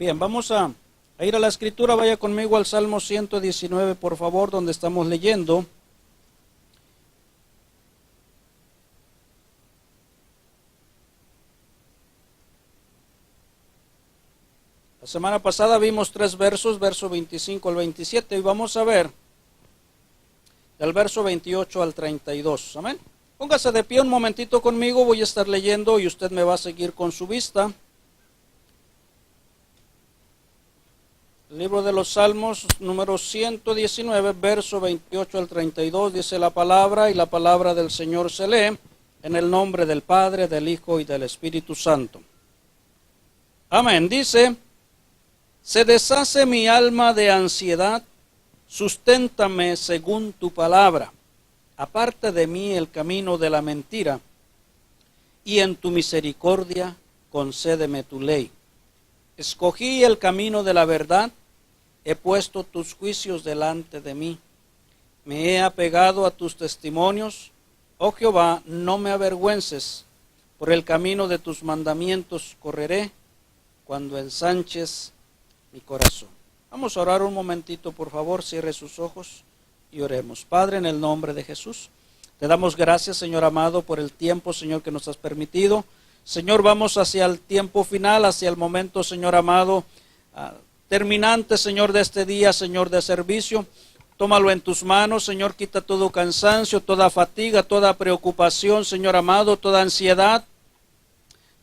Bien, vamos a ir a la escritura. Vaya conmigo al Salmo 119, por favor, donde estamos leyendo. La semana pasada vimos 3 versos, verso 25 al 27, y vamos a ver del verso 28 al 32. Amén. Póngase de pie un momentito conmigo, voy a estar leyendo y usted me va a seguir con su vista. El libro de los Salmos, número 119, verso 28 al 32, dice la palabra, y la palabra del Señor se lee en el nombre del Padre, del Hijo y del Espíritu Santo. Amén. Dice: se deshace mi alma de ansiedad, susténtame según tu palabra. Aparte de mí el camino de la mentira, y en tu misericordia concédeme tu ley. Escogí el camino de la verdad, he puesto tus juicios delante de mí. Me he apegado a tus testimonios, oh Jehová, no me avergüences. Por el camino de tus mandamientos correré, cuando ensanches mi corazón. Vamos a orar un momentito, por favor, cierre sus ojos y oremos. Padre, en el nombre de Jesús, te damos gracias, Señor amado, por el tiempo, Señor, que nos has permitido. Señor, vamos hacia el tiempo final, hacia el momento, Señor amado, terminante, Señor, de este día, Señor, de servicio. Tómalo en tus manos, Señor, quita todo cansancio, toda fatiga, toda preocupación, Señor amado, toda ansiedad.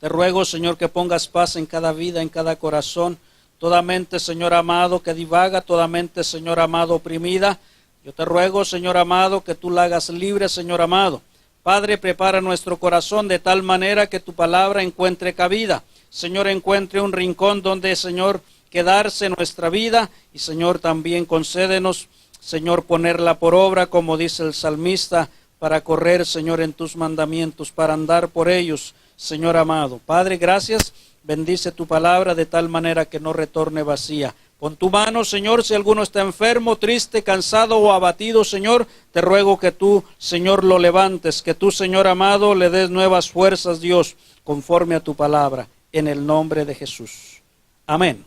Te ruego, Señor, que pongas paz en cada vida, en cada corazón. Toda mente, Señor amado, que divaga, toda mente, Señor amado, oprimida. Yo te ruego, Señor amado, que tú la hagas libre, Señor amado. Padre, prepara nuestro corazón de tal manera que tu palabra encuentre cabida. Señor, encuentre un rincón donde, Señor, quedarse nuestra vida. Y, Señor, también concédenos, Señor, ponerla por obra, como dice el salmista, para correr, Señor, en tus mandamientos, para andar por ellos, Señor amado. Padre, gracias. Bendice tu palabra de tal manera que no retorne vacía. Pon tu mano, Señor, si alguno está enfermo, triste, cansado o abatido, Señor, te ruego que tú, Señor, lo levantes, que tú, Señor amado, le des nuevas fuerzas, Dios, conforme a tu palabra, en el nombre de Jesús. Amén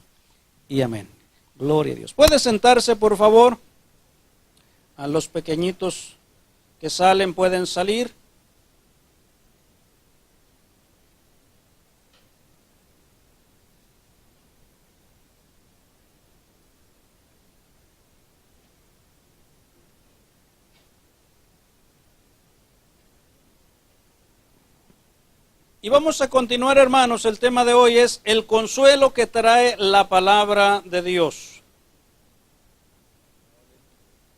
y amén. Gloria a Dios. ¿Puede sentarse, por favor? A los pequeñitos que salen pueden salir. Y vamos a continuar, hermanos. El tema de hoy es el consuelo que trae la palabra de Dios.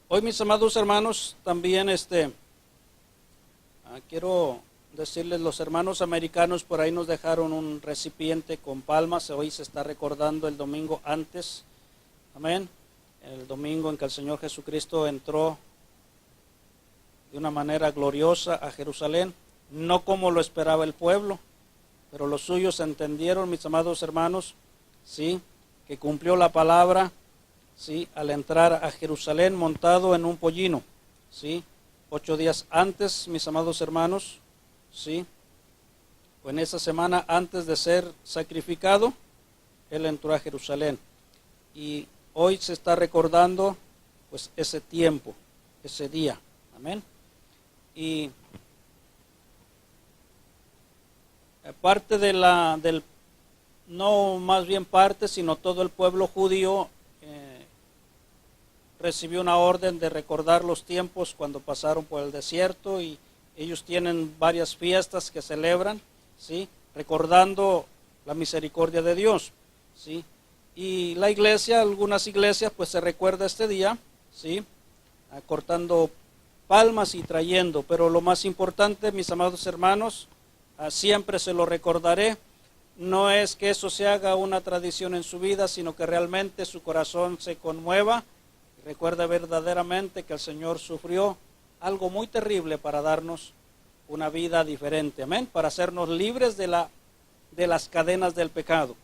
Hoy, mis amados hermanos, también quiero decirles, los hermanos americanos por ahí nos dejaron un recipiente con palmas. Hoy se está recordando el domingo antes, amén, el domingo en que el Señor Jesucristo entró de una manera gloriosa a Jerusalén. No como lo esperaba el pueblo, pero los suyos entendieron, mis amados hermanos, sí, que cumplió la palabra, sí, al entrar a Jerusalén montado en un pollino, sí, 8 días antes, mis amados hermanos, sí, o en esa semana antes de ser sacrificado, él entró a Jerusalén. Y hoy se está recordando, pues, ese tiempo, ese día, amén. Y parte no más bien parte, sino todo el pueblo judío recibió una orden de recordar los tiempos cuando pasaron por el desierto, y ellos tienen varias fiestas que celebran, ¿sí?, recordando la misericordia de Dios, ¿sí? Y la iglesia, algunas iglesias, pues se recuerda este día, ¿sí?, cortando palmas y trayendo, pero lo más importante, mis amados hermanos, siempre se lo recordaré, no es que eso se haga una tradición en su vida, sino que realmente su corazón se conmueva y recuerde verdaderamente que el Señor sufrió algo muy terrible para darnos una vida diferente, amén, para hacernos libres de las cadenas del pecado.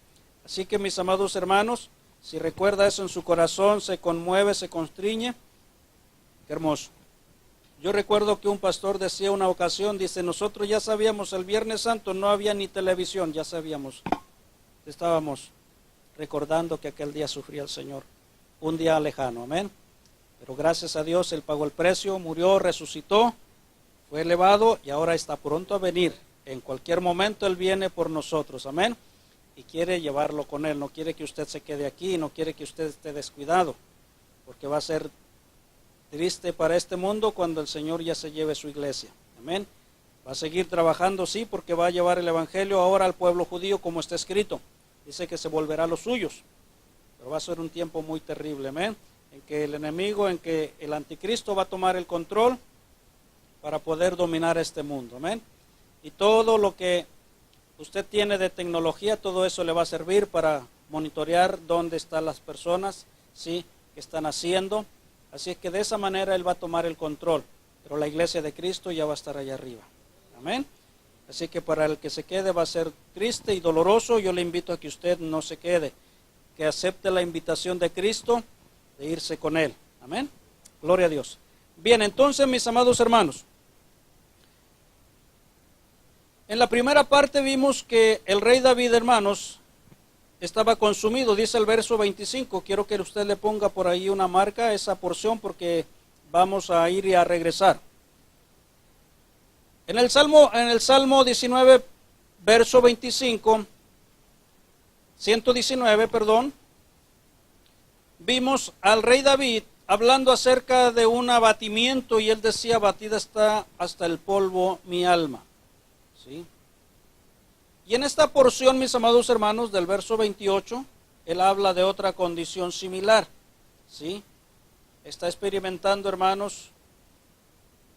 Así que, mis amados hermanos, si recuerda eso en su corazón, se conmueve, se constriñe, qué hermoso. Yo recuerdo que un pastor decía una ocasión, dice, nosotros ya sabíamos, el Viernes Santo no había ni televisión, ya sabíamos, estábamos recordando que aquel día sufría el Señor, un día lejano, amén. Pero gracias a Dios Él pagó el precio, murió, resucitó, fue elevado y ahora está pronto a venir. En cualquier momento Él viene por nosotros, amén. Y quiere llevarlo con Él, no quiere que usted se quede aquí, no quiere que usted esté descuidado, porque va a ser triste para este mundo cuando el Señor ya se lleve su iglesia, amén. Va a seguir trabajando, sí, porque va a llevar el evangelio ahora al pueblo judío como está escrito. Dice que se volverá a los suyos, pero va a ser un tiempo muy terrible, amén, en que el enemigo, en que el anticristo va a tomar el control para poder dominar este mundo, amén. Y todo lo que usted tiene de tecnología, todo eso le va a servir para monitorear dónde están las personas, sí, que están haciendo. Así es que de esa manera Él va a tomar el control, pero la iglesia de Cristo ya va a estar allá arriba, amén. Así que para el que se quede va a ser triste y doloroso. Yo le invito a que usted no se quede, que acepte la invitación de Cristo de irse con Él, amén. Gloria a Dios. Bien, entonces, mis amados hermanos, en la primera parte vimos que el rey David, hermanos, estaba consumido, dice el verso 25. Quiero que usted le ponga por ahí una marca a esa porción porque vamos a ir y a regresar. En el Salmo 19, verso 25, 119, perdón, vimos al rey David hablando acerca de un abatimiento y él decía: abatida está hasta el polvo mi alma. ¿Sí? Y en esta porción, mis amados hermanos, del verso 28, él habla de otra condición similar. ¿Sí? Está experimentando, hermanos,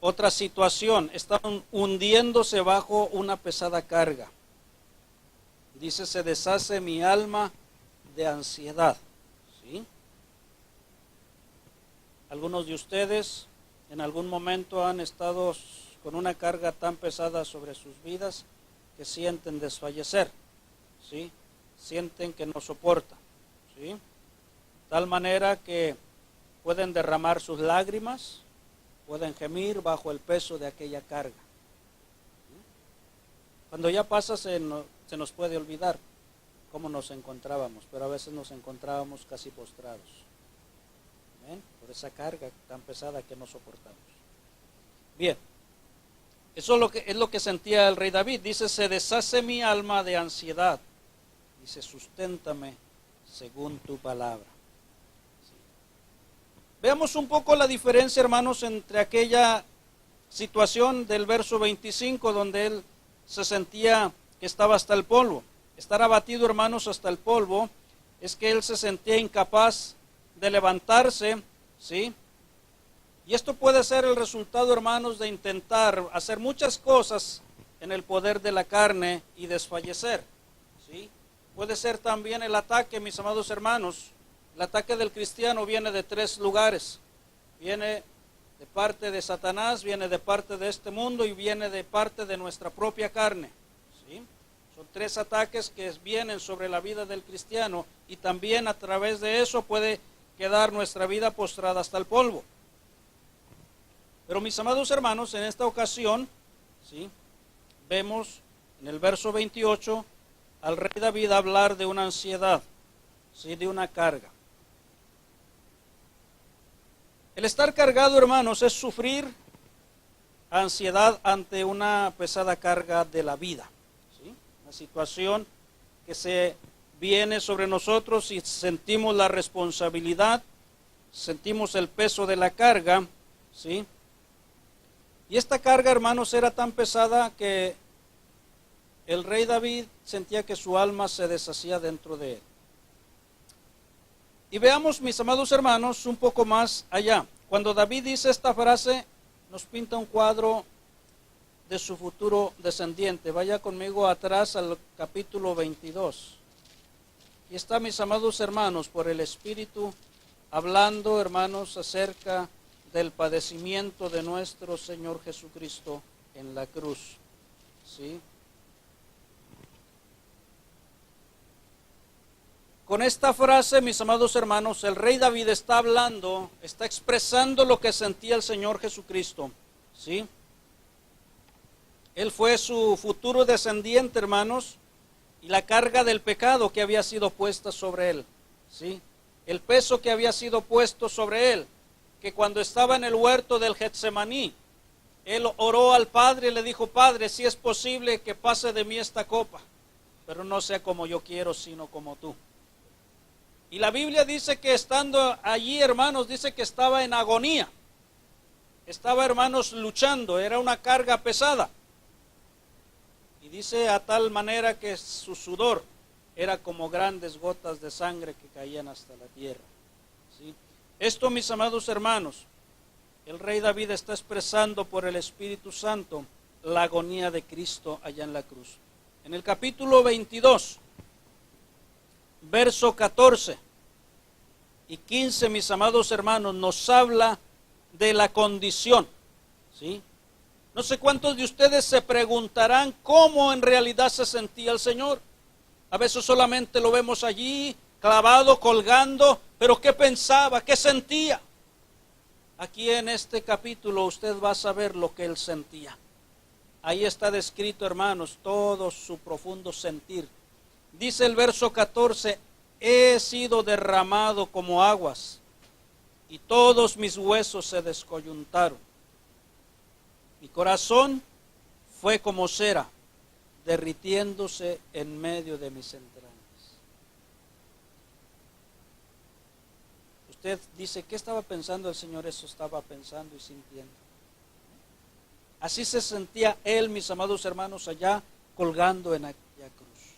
otra situación. Está hundiéndose bajo una pesada carga. Dice: se deshace mi alma de ansiedad. ¿Sí? Algunos de ustedes en algún momento han estado con una carga tan pesada sobre sus vidas que sienten desfallecer, ¿sí? Sienten que no soportan, ¿sí? Tal manera que pueden derramar sus lágrimas, pueden gemir bajo el peso de aquella carga. ¿Sí? Cuando ya pasa se nos puede olvidar cómo nos encontrábamos, pero a veces nos encontrábamos casi postrados. ¿Ven? Por esa carga tan pesada que no soportamos. Bien. Eso es lo que sentía el rey David. Dice: se deshace mi alma de ansiedad. Dice: susténtame según tu palabra. Sí. Veamos un poco la diferencia, hermanos, entre aquella situación del verso 25, donde él se sentía que estaba hasta el polvo. Estar abatido, hermanos, hasta el polvo, es que él se sentía incapaz de levantarse, ¿sí? Y esto puede ser el resultado, hermanos, de intentar hacer muchas cosas en el poder de la carne y desfallecer, ¿sí? Puede ser también el ataque, mis amados hermanos. El ataque del cristiano viene de tres lugares. Viene de parte de Satanás, viene de parte de este mundo y viene de parte de nuestra propia carne, ¿sí? Son tres ataques que vienen sobre la vida del cristiano y también a través de eso puede quedar nuestra vida postrada hasta el polvo. Pero mis amados hermanos, en esta ocasión, ¿sí?, vemos en el verso 28 al rey David hablar de una ansiedad, ¿sí?, de una carga. El estar cargado, hermanos, es sufrir ansiedad ante una pesada carga de la vida, ¿sí? Una situación que se viene sobre nosotros y sentimos la responsabilidad, sentimos el peso de la carga, ¿sí? Y esta carga, hermanos, era tan pesada que el rey David sentía que su alma se deshacía dentro de él. Y veamos, mis amados hermanos, un poco más allá. Cuando David dice esta frase, nos pinta un cuadro de su futuro descendiente. Vaya conmigo atrás al capítulo 22. Y está, mis amados hermanos, por el Espíritu, hablando, hermanos, acerca del padecimiento de nuestro Señor Jesucristo en la cruz, ¿sí? Con esta frase, mis amados hermanos, el rey David está hablando, está expresando lo que sentía el Señor Jesucristo, ¿sí? Él fue su futuro descendiente, hermanos, y la carga del pecado que había sido puesta sobre él, ¿sí? El peso que había sido puesto sobre él, que cuando estaba en el huerto del Getsemaní, él oró al Padre y le dijo: Padre, si es posible que pase de mí esta copa, pero no sea como yo quiero, sino como tú. Y la Biblia dice que estando allí, hermanos, dice que estaba en agonía. Estaba, hermanos, luchando, era una carga pesada. Y dice a tal manera que su sudor era como grandes gotas de sangre que caían hasta la tierra, ¿sí? Esto, mis amados hermanos, el rey David está expresando por el Espíritu Santo la agonía de Cristo allá en la cruz. En el capítulo 22, verso 14 y 15, mis amados hermanos, nos habla de la condición, ¿sí? No sé cuántos de ustedes se preguntarán cómo en realidad se sentía el Señor. A veces solamente lo vemos allí, clavado, colgando, pero ¿qué pensaba? ¿Qué sentía? Aquí en este capítulo usted va a saber lo que él sentía. Ahí está descrito, hermanos, todo su profundo sentir. Dice el verso 14: he sido derramado como aguas, y todos mis huesos se descoyuntaron. Mi corazón fue como cera, derritiéndose en medio de mis entrañas. Usted dice: ¿qué estaba pensando el Señor? Eso estaba pensando y sintiendo. Así se sentía él, mis amados hermanos, allá colgando en aquella cruz.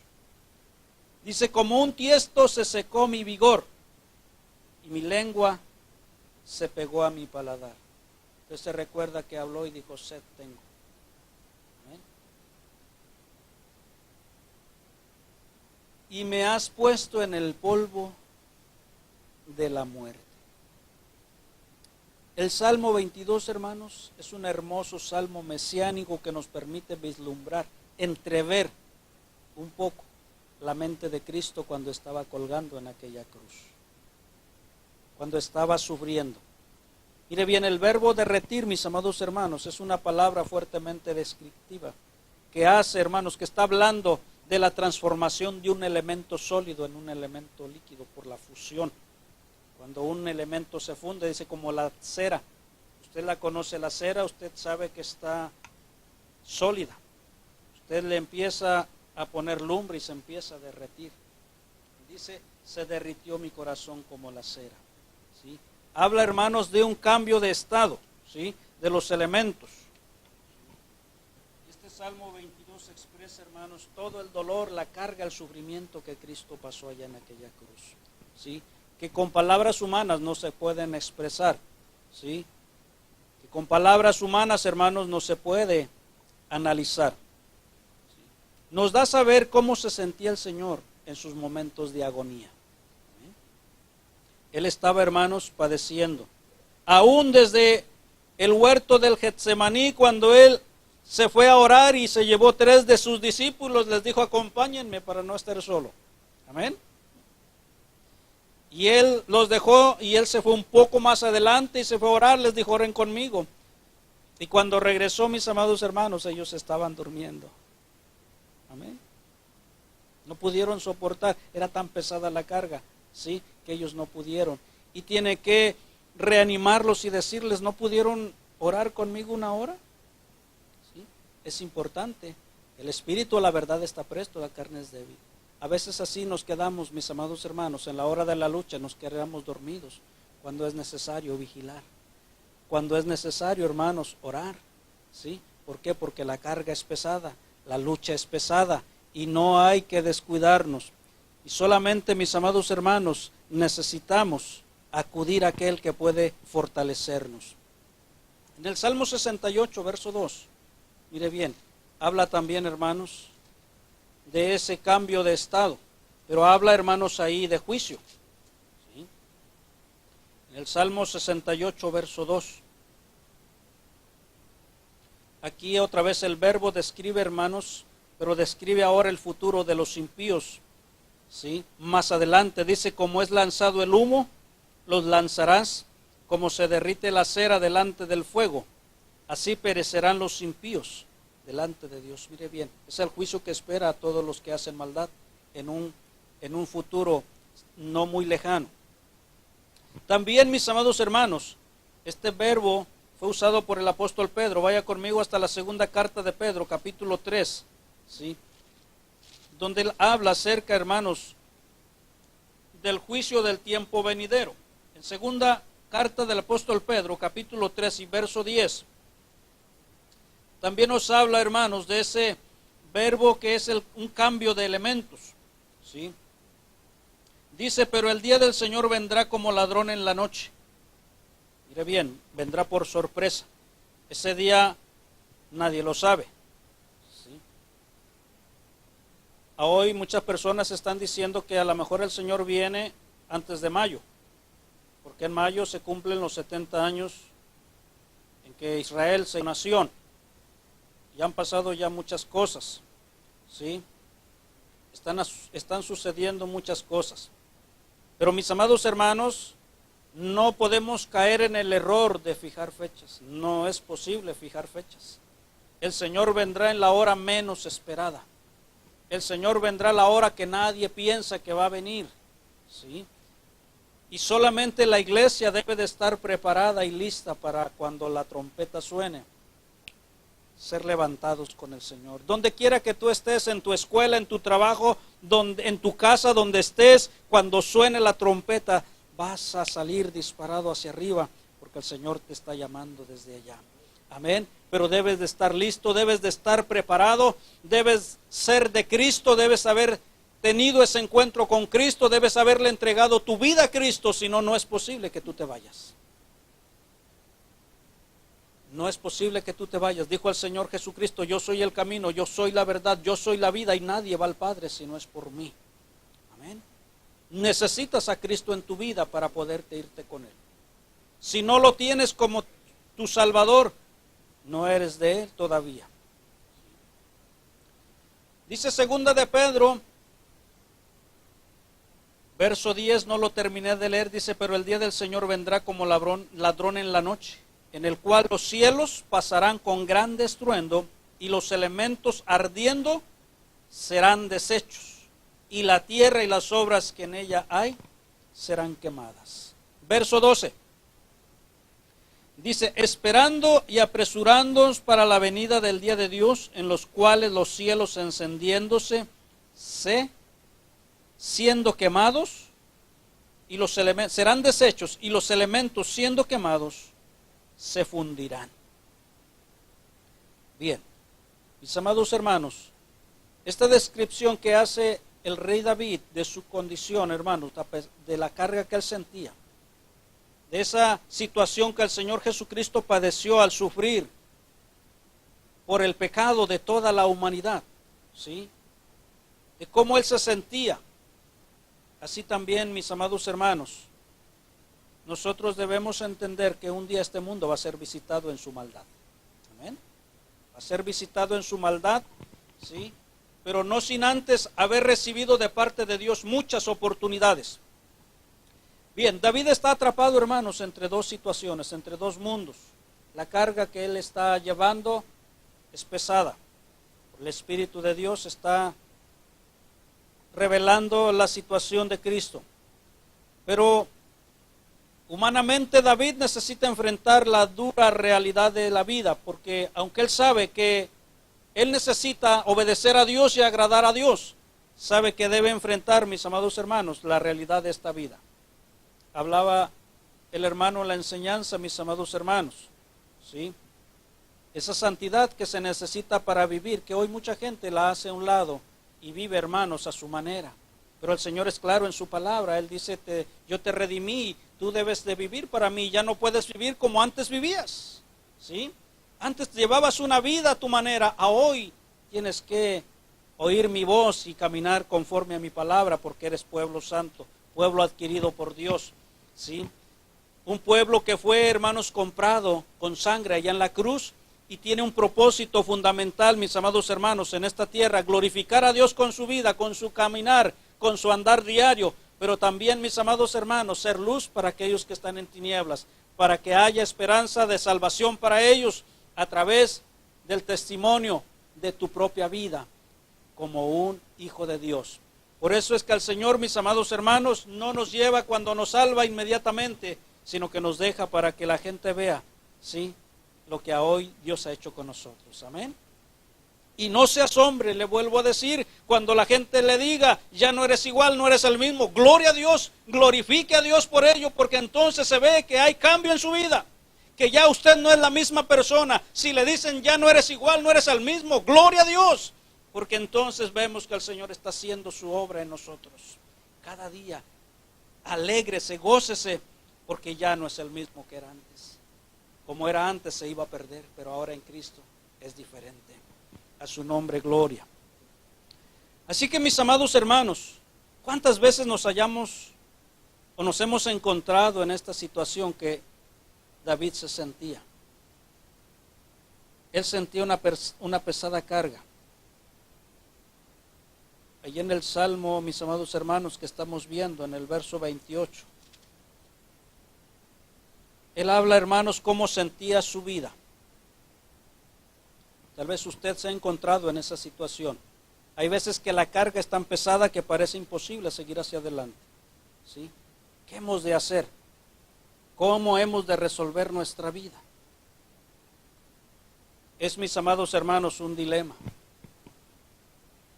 Dice: como un tiesto se secó mi vigor, y mi lengua se pegó a mi paladar. Usted se recuerda que habló y dijo: sed tengo. ¿Amén? Y me has puesto en el polvo de la muerte. El Salmo 22, hermanos, es un hermoso salmo mesiánico que nos permite vislumbrar, entrever un poco la mente de Cristo cuando estaba colgando en aquella cruz, cuando estaba sufriendo. Mire bien, el verbo derretir, mis amados hermanos, es una palabra fuertemente descriptiva que hace, hermanos, que está hablando de la transformación de un elemento sólido en un elemento líquido por la fusión. Cuando un elemento se funde, dice como la cera. Usted la conoce, la cera, usted sabe que está sólida. Usted le empieza a poner lumbre y se empieza a derretir. Dice: se derritió mi corazón como la cera, ¿sí? Habla, hermanos, de un cambio de estado, ¿sí?, de los elementos. Este Salmo 22 expresa, hermanos, todo el dolor, la carga, el sufrimiento que Cristo pasó allá en aquella cruz, ¿sí?, que con palabras humanas no se pueden expresar, ¿sí?, que con palabras humanas, hermanos, no se puede analizar. ¿Sí? Nos da a saber cómo se sentía el Señor en sus momentos de agonía. ¿Sí? Él estaba, hermanos, padeciendo. Aún desde el huerto del Getsemaní, cuando él se fue a orar y se llevó 3 de sus discípulos, les dijo: acompáñenme para no estar solo. Amén. Y él los dejó y él se fue un poco más adelante y se fue a orar, les dijo: oren conmigo. Y cuando regresó, mis amados hermanos, ellos estaban durmiendo. Amén. No pudieron soportar, era tan pesada la carga, ¿sí?, que ellos no pudieron. Y tiene que reanimarlos y decirles: ¿no pudieron orar conmigo 1 hora? ¿Sí? Es importante. El espíritu a la verdad está presto, la carne es débil. A veces así nos quedamos, mis amados hermanos, en la hora de la lucha nos quedamos dormidos, cuando es necesario vigilar, cuando es necesario, hermanos, orar, ¿sí? ¿Por qué? Porque la carga es pesada, la lucha es pesada y no hay que descuidarnos. Y solamente, mis amados hermanos, necesitamos acudir a aquel que puede fortalecernos. En el Salmo 68, verso 2, mire bien, habla también, hermanos, de ese cambio de estado, pero habla, hermanos, ahí de juicio, ¿sí? En el Salmo 68, verso 2, aquí otra vez el verbo describe, hermanos, pero describe ahora el futuro de los impíos, ¿sí? Más adelante dice: como es lanzado el humo, los lanzarás, como se derrite la cera delante del fuego, así perecerán los impíos. delante de Dios. Mire bien, es el juicio que espera a todos los que hacen maldad en un futuro no muy lejano. También, mis amados hermanos, este verbo fue usado por el apóstol Pedro. Vaya conmigo hasta la segunda carta de Pedro, capítulo 3, ¿sí? Donde él habla acerca, hermanos, del juicio del tiempo venidero. En segunda carta del apóstol Pedro, capítulo 3 y verso 10, también nos habla, hermanos, de ese verbo que es un cambio de elementos, ¿sí? Dice, pero el día del Señor vendrá como ladrón en la noche. Mire bien, vendrá por sorpresa. Ese día nadie lo sabe, ¿sí? Hoy muchas personas están diciendo que a lo mejor el Señor viene antes de mayo, porque en mayo se cumplen los 70 años en que Israel se nació. Y han pasado ya muchas cosas, ¿sí? Están sucediendo muchas cosas. Pero mis amados hermanos, no podemos caer en el error de fijar fechas. No es posible fijar fechas. El Señor vendrá en la hora menos esperada. El Señor vendrá a la hora que nadie piensa que va a venir, ¿sí? Y solamente la iglesia debe de estar preparada y lista para cuando la trompeta suene, ser levantados con el Señor. Donde quiera que tú estés, en tu escuela, en tu trabajo, en tu casa, donde estés, cuando suene la trompeta, vas a salir disparado hacia arriba, porque el Señor te está llamando desde allá. Amén. Pero debes de estar listo, debes de estar preparado, debes ser de Cristo, debes haber tenido ese encuentro con Cristo, debes haberle entregado tu vida a Cristo, si no, no es posible que tú te vayas. No es posible que tú te vayas. Dijo el Señor Jesucristo, yo soy el camino, yo soy la verdad, yo soy la vida y nadie va al Padre si no es por mí. Amén. Necesitas a Cristo en tu vida para poderte irte con Él. Si no lo tienes como tu Salvador, no eres de Él todavía. Dice segunda de Pedro, verso 10, no lo terminé de leer, dice, pero el día del Señor vendrá como ladrón en la noche, en el cual los cielos pasarán con gran estruendo y los elementos ardiendo serán deshechos, y la tierra y las obras que en ella hay serán quemadas. Verso 12. Dice, esperando y apresurándonos para la venida del día de Dios, en los cuales los cielos encendiéndose, siendo quemados, y los elementos serán deshechos, y los elementos siendo quemados, se fundirán. Bien, mis amados hermanos, esta descripción que hace el rey David de su condición, hermanos, de la carga que él sentía, de esa situación que el Señor Jesucristo padeció al sufrir por el pecado de toda la humanidad, ¿sí? De cómo él se sentía. Así también, mis amados hermanos, nosotros debemos entender que un día este mundo va a ser visitado en su maldad. Amén. Va a ser visitado en su maldad, ¿sí? Pero no sin antes haber recibido de parte de Dios muchas oportunidades. Bien, David está atrapado, hermanos, entre dos situaciones, entre dos mundos. La carga que él está llevando es pesada. El Espíritu de Dios está revelando la situación de Cristo. Pero humanamente David necesita enfrentar la dura realidad de la vida, porque aunque él sabe que él necesita obedecer a Dios y agradar a Dios, sabe que debe enfrentar, mis amados hermanos, la realidad de esta vida. Hablaba el hermano en la enseñanza, mis amados hermanos, ¿sí? Esa santidad que se necesita para vivir, que hoy mucha gente la hace a un lado y vive, hermanos, a su manera. Pero el Señor es claro en su palabra. Él dice, yo te redimí, tú debes de vivir para mí. Ya no puedes vivir como antes vivías, ¿sí? Antes llevabas una vida a tu manera, a hoy tienes que oír mi voz y caminar conforme a mi palabra, porque eres pueblo santo, pueblo adquirido por Dios, ¿sí? Un pueblo que fue, hermanos, comprado con sangre allá en la cruz y tiene un propósito fundamental, mis amados hermanos, en esta tierra: glorificar a Dios con su vida, con su caminar, con su andar diario, pero también, mis amados hermanos, ser luz para aquellos que están en tinieblas, para que haya esperanza de salvación para ellos a través del testimonio de tu propia vida como un hijo de Dios. Por eso es que el Señor, mis amados hermanos, no nos lleva cuando nos salva inmediatamente, sino que nos deja para que la gente vea, ¿sí?, lo que hoy Dios ha hecho con nosotros. Amén. Y no se asombre, le vuelvo a decir, cuando la gente le diga, ya no eres igual, no eres el mismo. Gloria a Dios, glorifique a Dios por ello, porque entonces se ve que hay cambio en su vida, que ya usted no es la misma persona. Si le dicen, ya no eres igual, no eres el mismo, gloria a Dios, porque entonces vemos que el Señor está haciendo su obra en nosotros. Cada día, alégrese, gócese, porque ya no es el mismo que era antes. Como era antes se iba a perder, pero ahora en Cristo es diferente. A su nombre, gloria. Así que, mis amados hermanos, ¿cuántas veces nos hemos encontrado en esta situación que David se sentía? Él sentía una pesada carga. Allí en el Salmo, mis amados hermanos, que estamos viendo en el verso 28, él habla, hermanos, cómo sentía su vida. Tal vez usted se ha encontrado en esa situación. Hay veces que la carga es tan pesada que parece imposible seguir hacia adelante, ¿sí? ¿Qué hemos de hacer? ¿Cómo hemos de resolver nuestra vida? Es, mis amados hermanos, un dilema.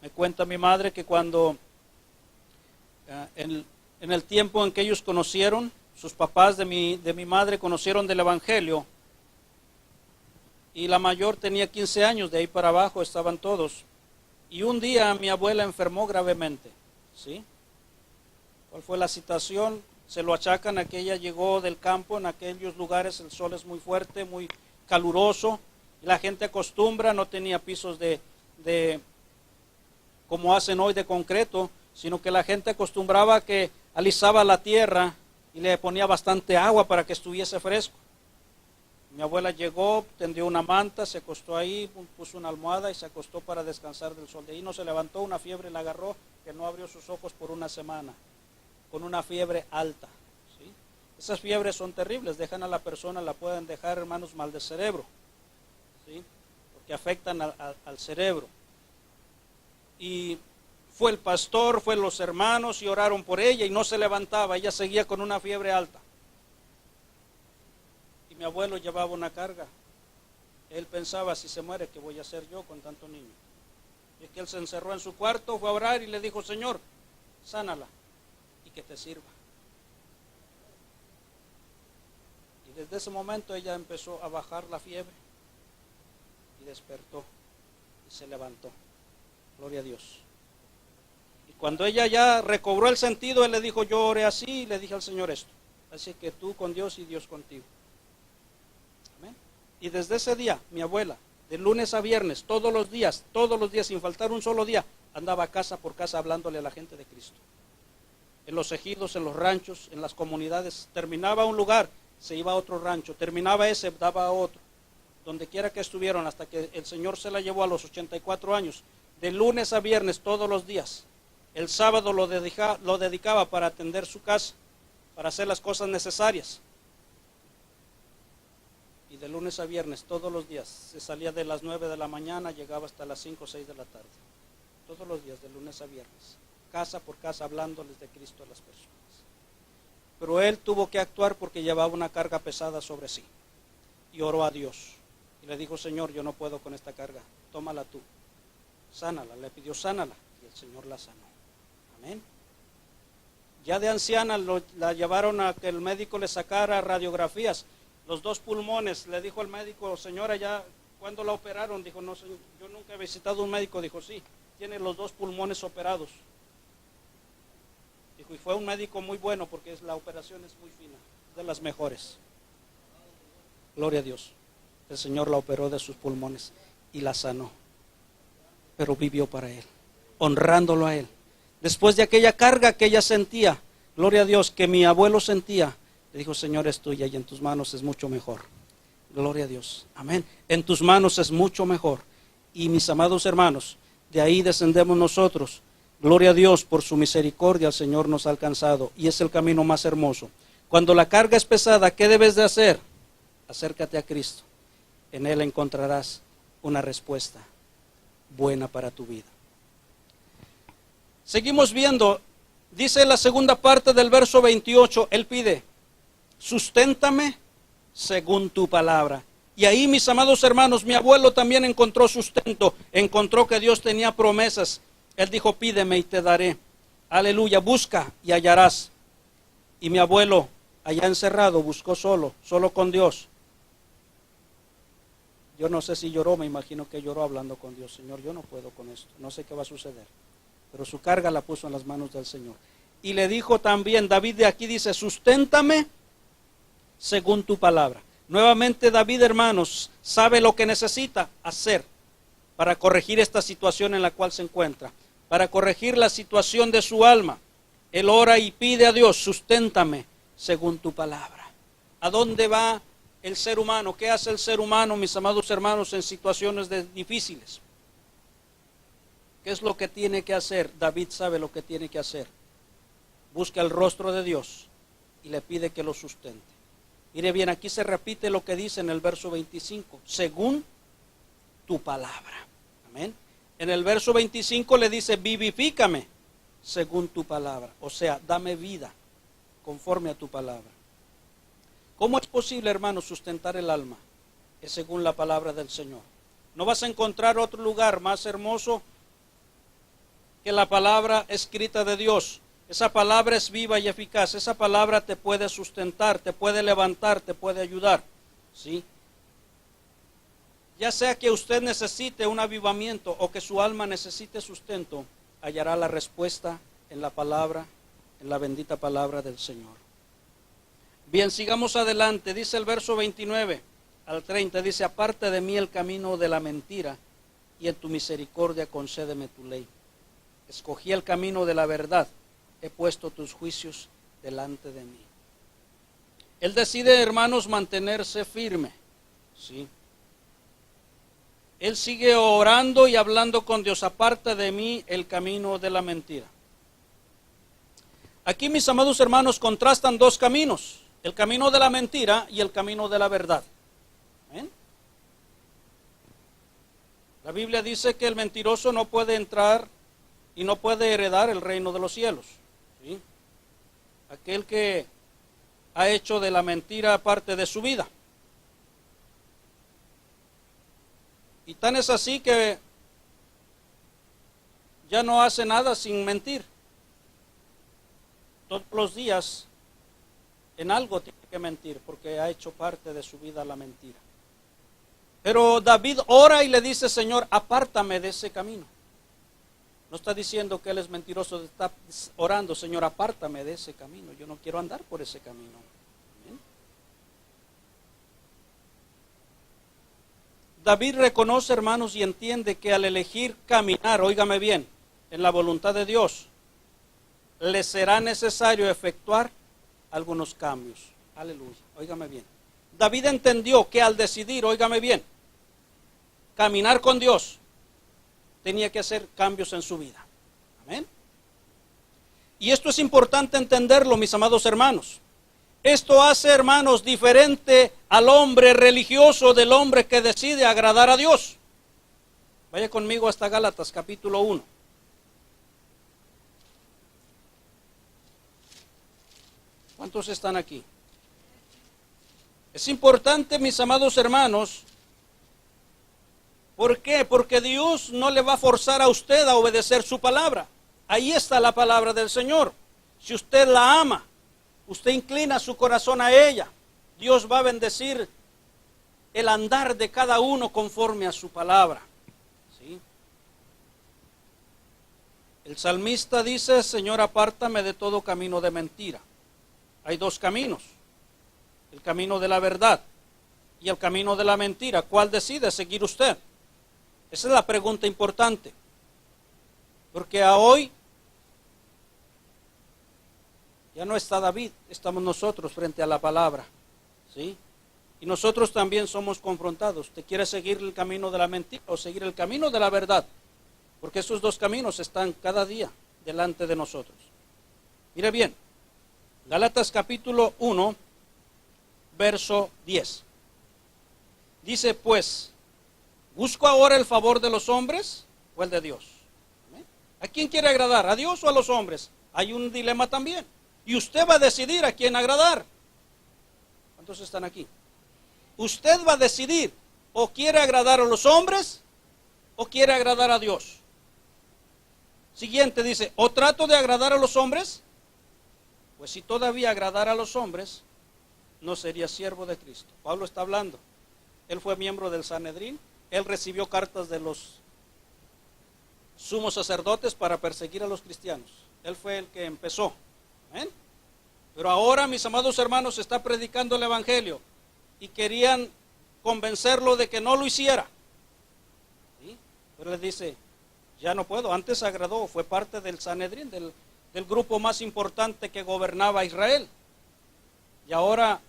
Me cuenta mi madre que cuando, en el tiempo en que ellos conocieron, sus papás de mi madre conocieron del Evangelio, y la mayor tenía 15 años, de ahí para abajo estaban todos. Y un día mi abuela enfermó gravemente, ¿sí? ¿Cuál fue la situación? Se lo achacan a que ella llegó del campo. En aquellos lugares el sol es muy fuerte, muy caluroso, y la gente acostumbra, no tenía pisos de como hacen hoy de concreto, sino que la gente acostumbraba que alisaba la tierra y le ponía bastante agua para que estuviese fresco. Mi abuela llegó, tendió una manta, se acostó ahí, puso una almohada y se acostó para descansar del sol. De ahí no se levantó, una fiebre la agarró, que no abrió sus ojos por una semana, con una fiebre alta, ¿sí? Esas fiebres son terribles, dejan a la persona, la pueden dejar, hermanos, mal de cerebro, ¿sí?, porque afectan al cerebro. Y fue el pastor, fue los hermanos y oraron por ella y no se levantaba, ella seguía con una fiebre alta. Mi abuelo llevaba una carga. Él pensaba, si se muere, ¿qué voy a hacer yo con tanto niño? Y es que él se encerró en su cuarto, fue a orar y le dijo, Señor, sánala y que te sirva. Y desde ese momento ella empezó a bajar la fiebre y despertó y se levantó. Gloria a Dios. Y cuando ella ya recobró el sentido, él le dijo, yo oré así y le dije al Señor esto. Así que tú con Dios y Dios contigo. Y desde ese día, mi abuela, de lunes a viernes, todos los días, sin faltar un solo día, andaba casa por casa hablándole a la gente de Cristo. En los ejidos, en los ranchos, en las comunidades, terminaba un lugar, se iba a otro rancho, terminaba ese, daba a otro. Donde quiera que estuvieron, hasta que el Señor se la llevó a los 84 años, de lunes a viernes, todos los días. El sábado lo dedicaba para atender su casa, para hacer las cosas necesarias. Y de lunes a viernes, todos los días, se salía de las 9 de la mañana, llegaba hasta las 5 o 6 de la tarde. Todos los días, de lunes a viernes, casa por casa, hablándoles de Cristo a las personas. Pero él tuvo que actuar porque llevaba una carga pesada sobre sí. Y oró a Dios. Y le dijo, Señor, yo no puedo con esta carga, tómala tú. Sánala, le pidió sánala. Y el Señor la sanó. Amén. Ya de anciana la llevaron a que el médico le sacara radiografías. Los 2 pulmones, le dijo el médico, señora, ya, ¿cuándo la operaron? Dijo, no, señor, yo nunca he visitado un médico. Dijo, sí, tiene los 2 pulmones operados. Dijo, y fue un médico muy bueno porque la operación es muy fina, de las mejores. Gloria a Dios. El Señor la operó de sus pulmones y la sanó. Pero vivió para Él, honrándolo a Él. Después de aquella carga que ella sentía, gloria a Dios, que mi abuelo sentía, le dijo, Señor, es tuya y en tus manos es mucho mejor. Gloria a Dios. Amén. En tus manos es mucho mejor. Y mis amados hermanos, de ahí descendemos nosotros. Gloria a Dios, por su misericordia el Señor nos ha alcanzado. Y es el camino más hermoso. Cuando la carga es pesada, ¿qué debes de hacer? Acércate a Cristo. En Él encontrarás una respuesta buena para tu vida. Seguimos viendo, dice la segunda parte del verso 28, él pide, susténtame según tu palabra. Y ahí, mis amados hermanos, mi abuelo también encontró sustento, encontró que Dios tenía promesas. Él dijo, pídeme y te daré. Aleluya, busca y hallarás. Y mi abuelo, allá encerrado, buscó solo con Dios. Yo no sé si lloró, me imagino que lloró hablando con Dios. Señor, yo no puedo con esto, no sé qué va a suceder. Pero su carga la puso en las manos del Señor. Y le dijo también, David de aquí dice, susténtame según tu palabra. Nuevamente David, hermanos, sabe lo que necesita hacer para corregir esta situación en la cual se encuentra, para corregir la situación de su alma. Él ora y pide a Dios, susténtame según tu palabra. ¿A dónde va el ser humano? ¿Qué hace el ser humano, mis amados hermanos, en situaciones difíciles? ¿Qué es lo que tiene que hacer? David sabe lo que tiene que hacer. Busca el rostro de Dios y le pide que lo sustente. Mire bien, aquí se repite lo que dice en el verso 25, según tu palabra. Amén. En el verso 25 le dice, vivifícame según tu palabra. O sea, dame vida conforme a tu palabra. ¿Cómo es posible, hermano, sustentar el alma? Es según la palabra del Señor. No vas a encontrar otro lugar más hermoso que la palabra escrita de Dios. Esa palabra es viva y eficaz. Esa palabra te puede sustentar, te puede levantar, te puede ayudar. ¿Sí? Ya sea que usted necesite un avivamiento o que su alma necesite sustento, hallará la respuesta en la palabra, en la bendita palabra del Señor. Bien, sigamos adelante. Dice el verso 29 al 30, dice, aparte de mí el camino de la mentira y en tu misericordia concédeme tu ley. Escogí el camino de la verdad. He puesto tus juicios delante de mí. Él decide, hermanos, mantenerse firme. ¿Sí? Él sigue orando y hablando con Dios. Aparte de mí el camino de la mentira. Aquí, mis amados hermanos, contrastan dos caminos. El camino de la mentira y el camino de la verdad. ¿Ven? La Biblia dice que el mentiroso no puede entrar y no puede heredar el reino de los cielos. ¿Sí? Aquel que ha hecho de la mentira parte de su vida. Y tan es así que ya no hace nada sin mentir. Todos los días en algo tiene que mentir porque ha hecho parte de su vida la mentira. Pero David ora y le dice, Señor, apártame de ese camino. No está diciendo que él es mentiroso, está orando, Señor, apártame de ese camino. Yo no quiero andar por ese camino. ¿Bien? David reconoce, hermanos, y entiende que al elegir caminar, óigame bien, en la voluntad de Dios, le será necesario efectuar algunos cambios. Aleluya, óigame bien. David entendió que al decidir, óigame bien, caminar con Dios, tenía que hacer cambios en su vida. Amén. Y esto es importante entenderlo, mis amados hermanos. Esto hace, hermanos, diferente al hombre religioso del hombre que decide agradar a Dios. Vaya conmigo hasta Gálatas capítulo 1. ¿Cuántos están aquí? Es importante, mis amados hermanos. ¿Por qué? Porque Dios no le va a forzar a usted a obedecer su palabra. Ahí está la palabra del Señor. Si usted la ama, usted inclina su corazón a ella, Dios va a bendecir el andar de cada uno conforme a su palabra. ¿Sí? El salmista dice, Señor, apártame de todo camino de mentira. Hay dos caminos, el camino de la verdad y el camino de la mentira. ¿Cuál decide seguir usted? Esa es la pregunta importante. Porque a hoy ya no está David, estamos nosotros frente a la palabra. ¿Sí? Y nosotros también somos confrontados. ¿Usted quiere seguir el camino de la mentira o seguir el camino de la verdad? Porque esos dos caminos están cada día delante de nosotros. Mire bien, Gálatas capítulo 1, verso 10. Dice, pues, ¿busco ahora el favor de los hombres o el de Dios? ¿Amén? ¿A quién quiere agradar? ¿A Dios o a los hombres? Hay un dilema también. Y usted va a decidir a quién agradar. ¿Cuántos están aquí? Usted va a decidir, o quiere agradar a los hombres, o quiere agradar a Dios. Siguiente dice, o trato de agradar a los hombres. Pues si todavía agradara a los hombres, no sería siervo de Cristo. Pablo está hablando. Él fue miembro del Sanedrín. Él recibió cartas de los sumos sacerdotes para perseguir a los cristianos. Él fue el que empezó. ¿Amén? Pero ahora, mis amados hermanos, está predicando el evangelio y querían convencerlo de que no lo hiciera. ¿Sí? Pero él dice, ya no puedo. Antes agradó, fue parte del Sanedrín, del grupo más importante que gobernaba Israel. Y ahora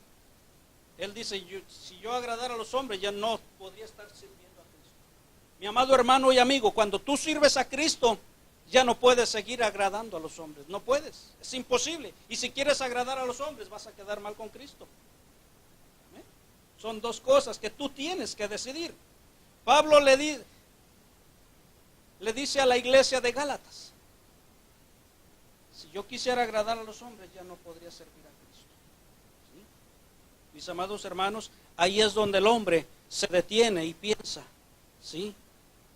él dice, si yo agradara a los hombres, ya no podría estar sirviendo a Cristo. Mi amado hermano y amigo, cuando tú sirves a Cristo, ya no puedes seguir agradando a los hombres. No puedes, es imposible. Y si quieres agradar a los hombres, vas a quedar mal con Cristo. ¿Amén? Son dos cosas que tú tienes que decidir. Pablo le dice a la iglesia de Gálatas, si yo quisiera agradar a los hombres, ya no podría servir a Cristo. ¿Sí? Mis amados hermanos, ahí es donde el hombre se detiene y piensa, ¿sí?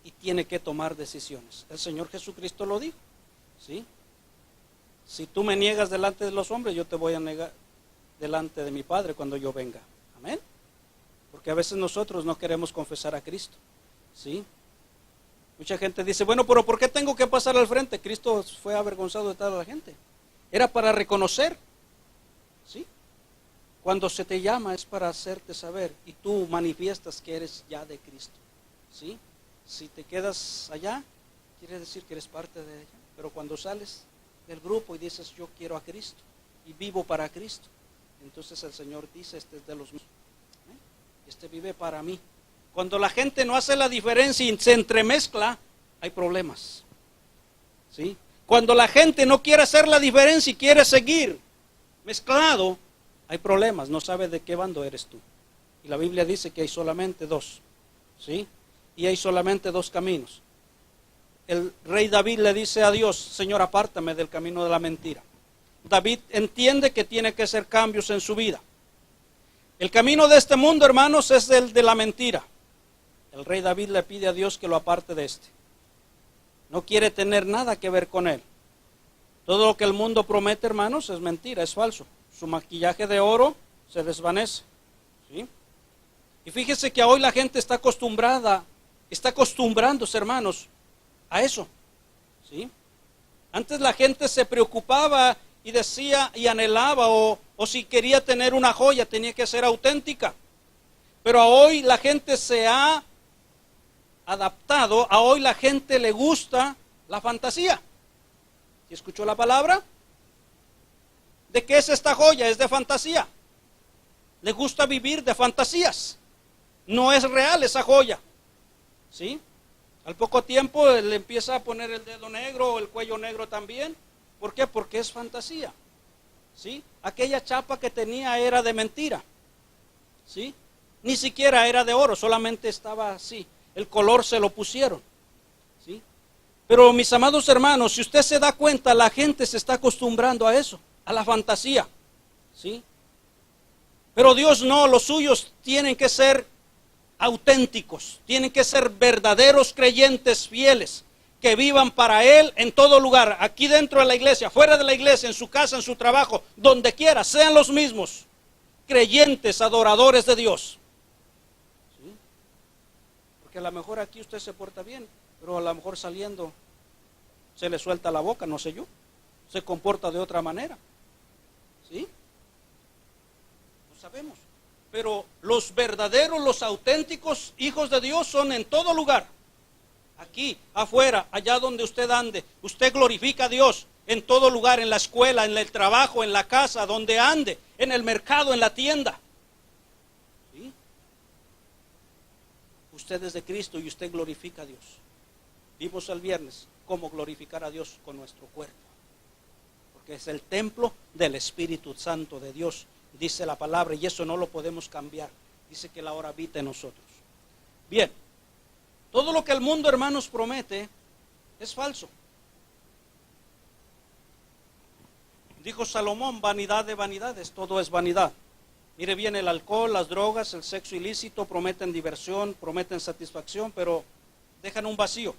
Y tiene que tomar decisiones. El Señor Jesucristo lo dijo, ¿sí? Si tú me niegas delante de los hombres, yo te voy a negar delante de mi Padre cuando yo venga. Amén. Porque a veces nosotros no queremos confesar a Cristo, ¿sí? Mucha gente dice, bueno, pero ¿por qué tengo que pasar al frente? Cristo fue avergonzado de toda la gente. Era para reconocer, ¿sí? Cuando se te llama es para hacerte saber y tú manifiestas que eres ya de Cristo, ¿sí? Si te quedas allá, quiere decir que eres parte de ella. Pero cuando sales del grupo y dices, yo quiero a Cristo y vivo para Cristo, entonces el Señor dice, este es de los míos, ¿eh? Este vive para mí. Cuando la gente no hace la diferencia y se entremezcla, hay problemas, ¿sí? Cuando la gente no quiere hacer la diferencia y quiere seguir mezclado, hay problemas, no sabe de qué bando eres tú. Y la Biblia dice que hay solamente dos, ¿sí? Y hay solamente dos caminos. El rey David le dice a Dios, Señor, apártame del camino de la mentira. David entiende que tiene que hacer cambios en su vida. El camino de este mundo, hermanos, es el de la mentira. El rey David le pide a Dios que lo aparte de este. No quiere tener nada que ver con él. Todo lo que el mundo promete, hermanos, es mentira, es falso. Su maquillaje de oro se desvanece, ¿sí? Y fíjese que hoy la gente está acostumbrándose, hermanos, a eso, ¿sí? Antes la gente se preocupaba y decía y anhelaba o si quería tener una joya tenía que ser auténtica. Pero hoy la gente se ha adaptado, a hoy la gente le gusta la fantasía. ¿Sí escuchó la palabra? ¿De qué es esta joya? Es de fantasía. Le gusta vivir de fantasías. No es real esa joya, ¿sí? Al poco tiempo le empieza a poner el dedo negro o el cuello negro también. ¿Por qué? Porque es fantasía, ¿sí? Aquella chapa que tenía era de mentira, ¿sí? Ni siquiera era de oro, solamente estaba así. El color se lo pusieron, ¿sí? Pero mis amados hermanos, si usted se da cuenta, la gente se está acostumbrando a eso, a la fantasía, ¿sí? Pero Dios no, los suyos tienen que ser auténticos, tienen que ser verdaderos creyentes fieles, que vivan para Él en todo lugar, aquí dentro de la iglesia, fuera de la iglesia, en su casa, en su trabajo, donde quiera, sean los mismos, creyentes, adoradores de Dios. ¿Sí? Porque a lo mejor aquí usted se porta bien, pero a lo mejor saliendo se le suelta la boca, no sé yo, se comporta de otra manera, ¿sí? No sabemos. Pero los verdaderos, los auténticos hijos de Dios son en todo lugar. Aquí, afuera, allá donde usted ande, usted glorifica a Dios en todo lugar, en la escuela, en el trabajo, en la casa, donde ande, en el mercado, en la tienda. ¿Sí? Usted es de Cristo y usted glorifica a Dios. Vimos el viernes cómo glorificar a Dios con nuestro cuerpo. Porque es el templo del Espíritu Santo de Dios. Dice la palabra, y eso no lo podemos cambiar. Dice que Él ahora habita en nosotros. Bien, todo lo que el mundo, hermanos, promete Es falso. Dijo Salomón, vanidad de vanidades, todo es vanidad. Mire bien, el alcohol, las drogas, el sexo ilícito prometen diversión, prometen satisfacción, pero dejan un vacío.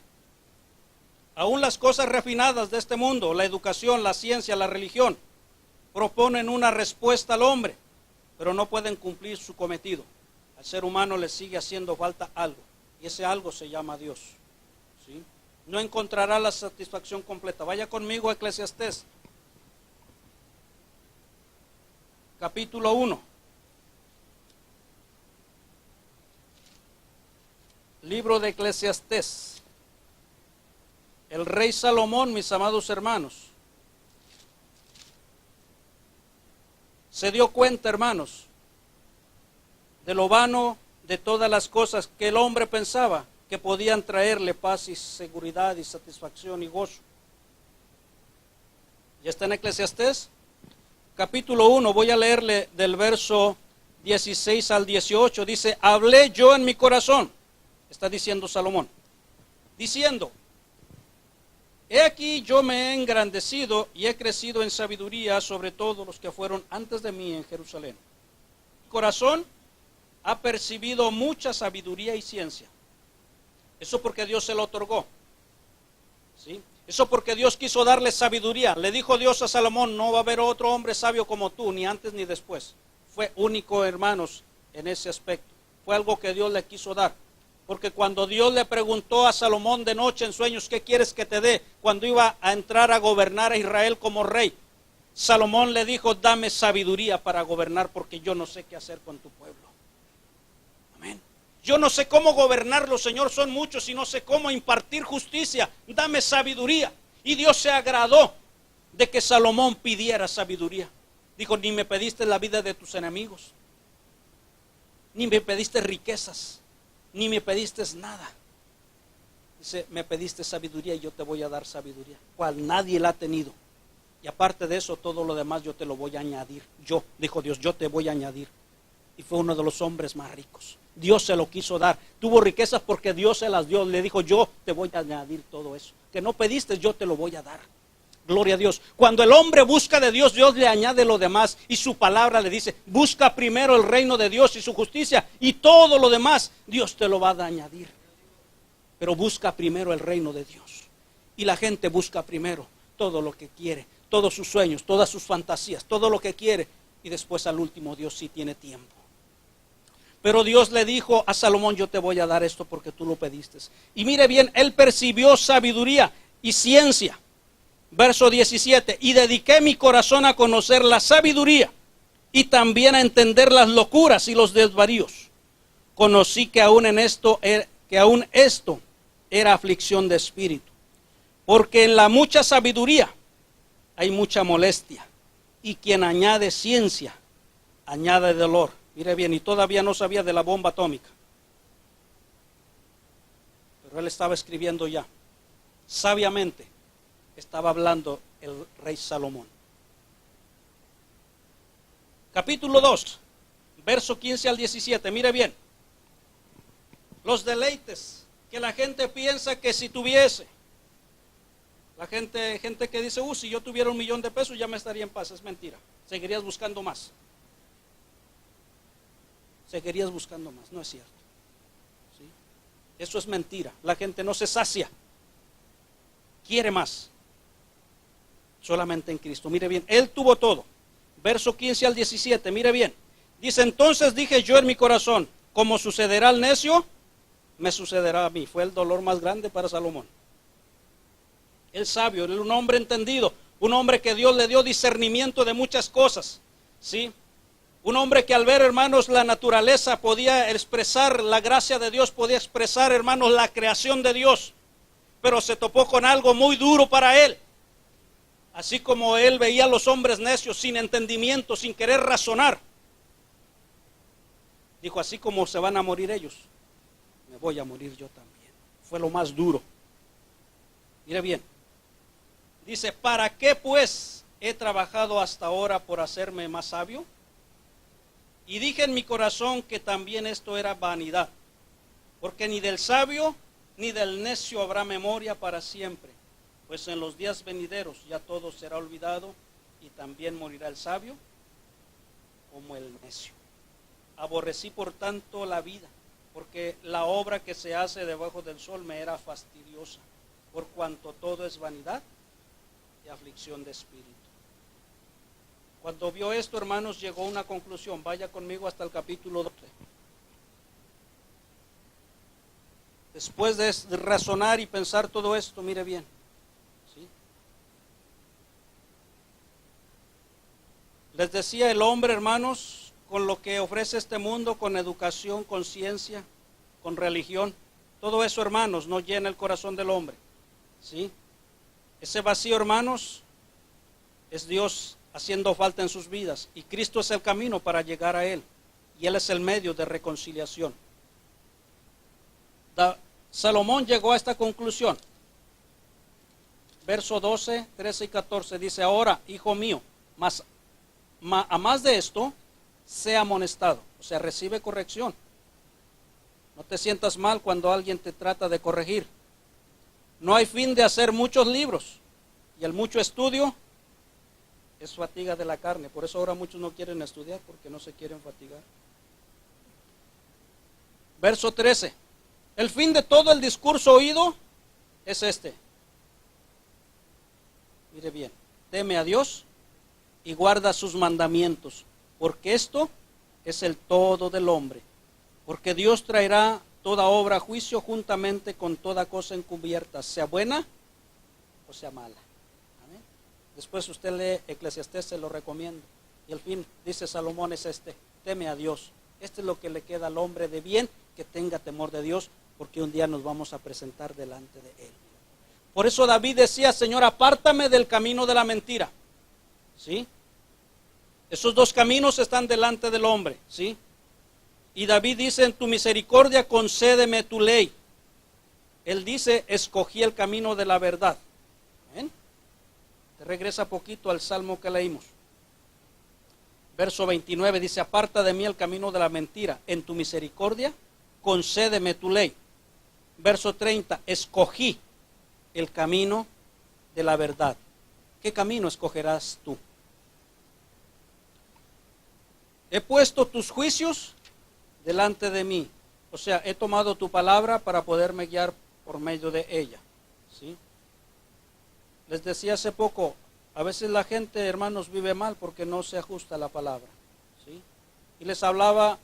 Aún las cosas refinadas de este mundo, la educación, la ciencia, la religión, proponen una respuesta al hombre, pero no pueden cumplir su cometido. Al ser humano le sigue haciendo falta algo, y ese algo se llama Dios. ¿Sí? No encontrará la satisfacción completa. Vaya conmigo a Eclesiastés, capítulo 1. Libro de Eclesiastés. El rey Salomón, mis amados hermanos, se dio cuenta, hermanos, de lo vano de todas las cosas que el hombre pensaba que podían traerle paz y seguridad y satisfacción y gozo. ¿Ya está en Eclesiastés? Capítulo 1, voy a leerle del verso 16 al 18. Dice, hablé yo en mi corazón, está diciendo Salomón, diciendo, he aquí yo me he engrandecido y he crecido en sabiduría sobre todos los que fueron antes de mí en Jerusalén. Mi corazón ha percibido mucha sabiduría y ciencia. Eso porque Dios se lo otorgó. ¿Sí? Eso porque Dios quiso darle sabiduría. Le dijo Dios a Salomón, no va a haber otro hombre sabio como tú, ni antes ni después. Fue único, hermanos, en ese aspecto. Fue algo que Dios le quiso dar. Porque cuando Dios le preguntó a Salomón de noche en sueños, ¿qué quieres que te dé? Cuando iba a entrar a gobernar a Israel como rey, Salomón le dijo, dame sabiduría para gobernar porque yo no sé qué hacer con tu pueblo. Amén. Yo no sé cómo gobernarlo, Señor, son muchos y no sé cómo impartir justicia. Dame sabiduría. Y Dios se agradó de que Salomón pidiera sabiduría. Dijo, ni me pediste la vida de tus enemigos, ni me pediste riquezas, ni me pediste nada. Dice, me pediste sabiduría y yo te voy a dar sabiduría, cual nadie la ha tenido. Y aparte de eso, todo lo demás yo te lo voy a añadir. Yo, dijo Dios, yo te voy a añadir. Y fue uno de los hombres más ricos. Dios se lo quiso dar. Tuvo riquezas porque Dios se las dio. Le dijo, yo te voy a añadir todo eso. Que no pediste, yo te lo voy a dar. Gloria a Dios. Cuando el hombre busca de Dios, Dios le añade lo demás. Y su palabra le dice, busca primero el reino de Dios y su justicia. Y todo lo demás, Dios te lo va a añadir. Pero busca primero el reino de Dios. Y la gente busca primero todo lo que quiere. Todos sus sueños, todas sus fantasías, todo lo que quiere. Y después al último Dios sí tiene tiempo. Pero Dios le dijo a Salomón, yo te voy a dar esto porque tú lo pediste. Y mire bien, él percibió sabiduría y ciencia. Verso 17, y dediqué mi corazón a conocer la sabiduría y también a entender las locuras y los desvaríos. Conocí que aún esto era aflicción de espíritu. Porque en la mucha sabiduría hay mucha molestia. Y quien añade ciencia, añade dolor. Mire bien, y todavía no sabía de la bomba atómica. Pero él estaba escribiendo ya. Sabiamente estaba hablando el rey Salomón. Capítulo 2, verso 15 al 17. Mire bien. Los deleites que la gente piensa que si tuviese. La gente que dice, si yo tuviera $1,000,000 de pesos ya me estaría en paz. Es mentira. Seguirías buscando más. Seguirías buscando más. No es cierto. ¿Sí? Eso es mentira. La gente no se sacia. Quiere más. Solamente en Cristo. Mire bien, Él tuvo todo. Verso 15 al 17, mire bien. Dice, entonces dije yo en mi corazón, como sucederá al necio, me sucederá a mí. Fue el dolor más grande para Salomón. El sabio, un hombre entendido, un hombre que Dios le dio discernimiento de muchas cosas. ¿Sí? Un hombre que al ver, hermanos, la naturaleza podía expresar la gracia de Dios, podía expresar, hermanos, la creación de Dios. Pero se topó con algo muy duro para él. Así como él veía a los hombres necios sin entendimiento, sin querer razonar. Dijo, así como se van a morir ellos, me voy a morir yo también. Fue lo más duro. Mire bien. Dice, ¿para qué pues he trabajado hasta ahora por hacerme más sabio? Y dije en mi corazón que también esto era vanidad. Porque ni del sabio ni del necio habrá memoria para siempre, pues en los días venideros ya todo será olvidado, y también morirá el sabio como el necio. Aborrecí por tanto la vida, porque la obra que se hace debajo del sol me era fastidiosa, por cuanto todo es vanidad y aflicción de espíritu. Cuando vio esto, hermanos, llegó a una conclusión. Vaya conmigo hasta el capítulo 12. Después de razonar y pensar todo esto, mire bien, ¿sí? Les decía, el hombre, hermanos, con lo que ofrece este mundo, con educación, con ciencia, con religión, todo eso, hermanos, no llena el corazón del hombre, ¿sí? Ese vacío, hermanos, es Dios haciendo falta en sus vidas, y Cristo es el camino para llegar a Él, y Él es el medio de reconciliación. Salomón llegó a esta conclusión. Verso 12, 13 y 14 dice, ahora, hijo mío, a más de esto, sea amonestado, o sea, recibe corrección. No te sientas mal cuando alguien te trata de corregir. No hay fin de hacer muchos libros, y el mucho estudio es fatiga de la carne. Por eso ahora muchos no quieren estudiar, porque no se quieren fatigar. Verso 13. El fin de todo el discurso oído es este. Mire bien, teme a Dios y guarda sus mandamientos, porque esto es el todo del hombre. Porque Dios traerá toda obra a juicio juntamente con toda cosa encubierta, sea buena o sea mala. Amén. Después usted lee Eclesiastés, se lo recomiendo. Y el fin, dice Salomón, es este: teme a Dios. Este es lo que le queda al hombre de bien, que tenga temor de Dios, porque un día nos vamos a presentar delante de Él. Por eso David decía, Señor, apártame del camino de la mentira. ¿Sí? Esos dos caminos están delante del hombre. ¿Sí? Y David dice, en tu misericordia concédeme tu ley. Él dice, escogí el camino de la verdad. ¿Ven? Te regresa poquito al salmo que leímos. Verso 29 dice, aparta de mí el camino de la mentira. En tu misericordia concédeme tu ley. Verso 30, escogí el camino de la verdad. ¿Qué camino escogerás tú? He puesto tus juicios delante de mí. O sea, he tomado tu palabra para poderme guiar por medio de ella. ¿Sí? Les decía hace poco, a veces la gente, hermanos, vive mal porque no se ajusta a la palabra. ¿Sí? Y les hablaba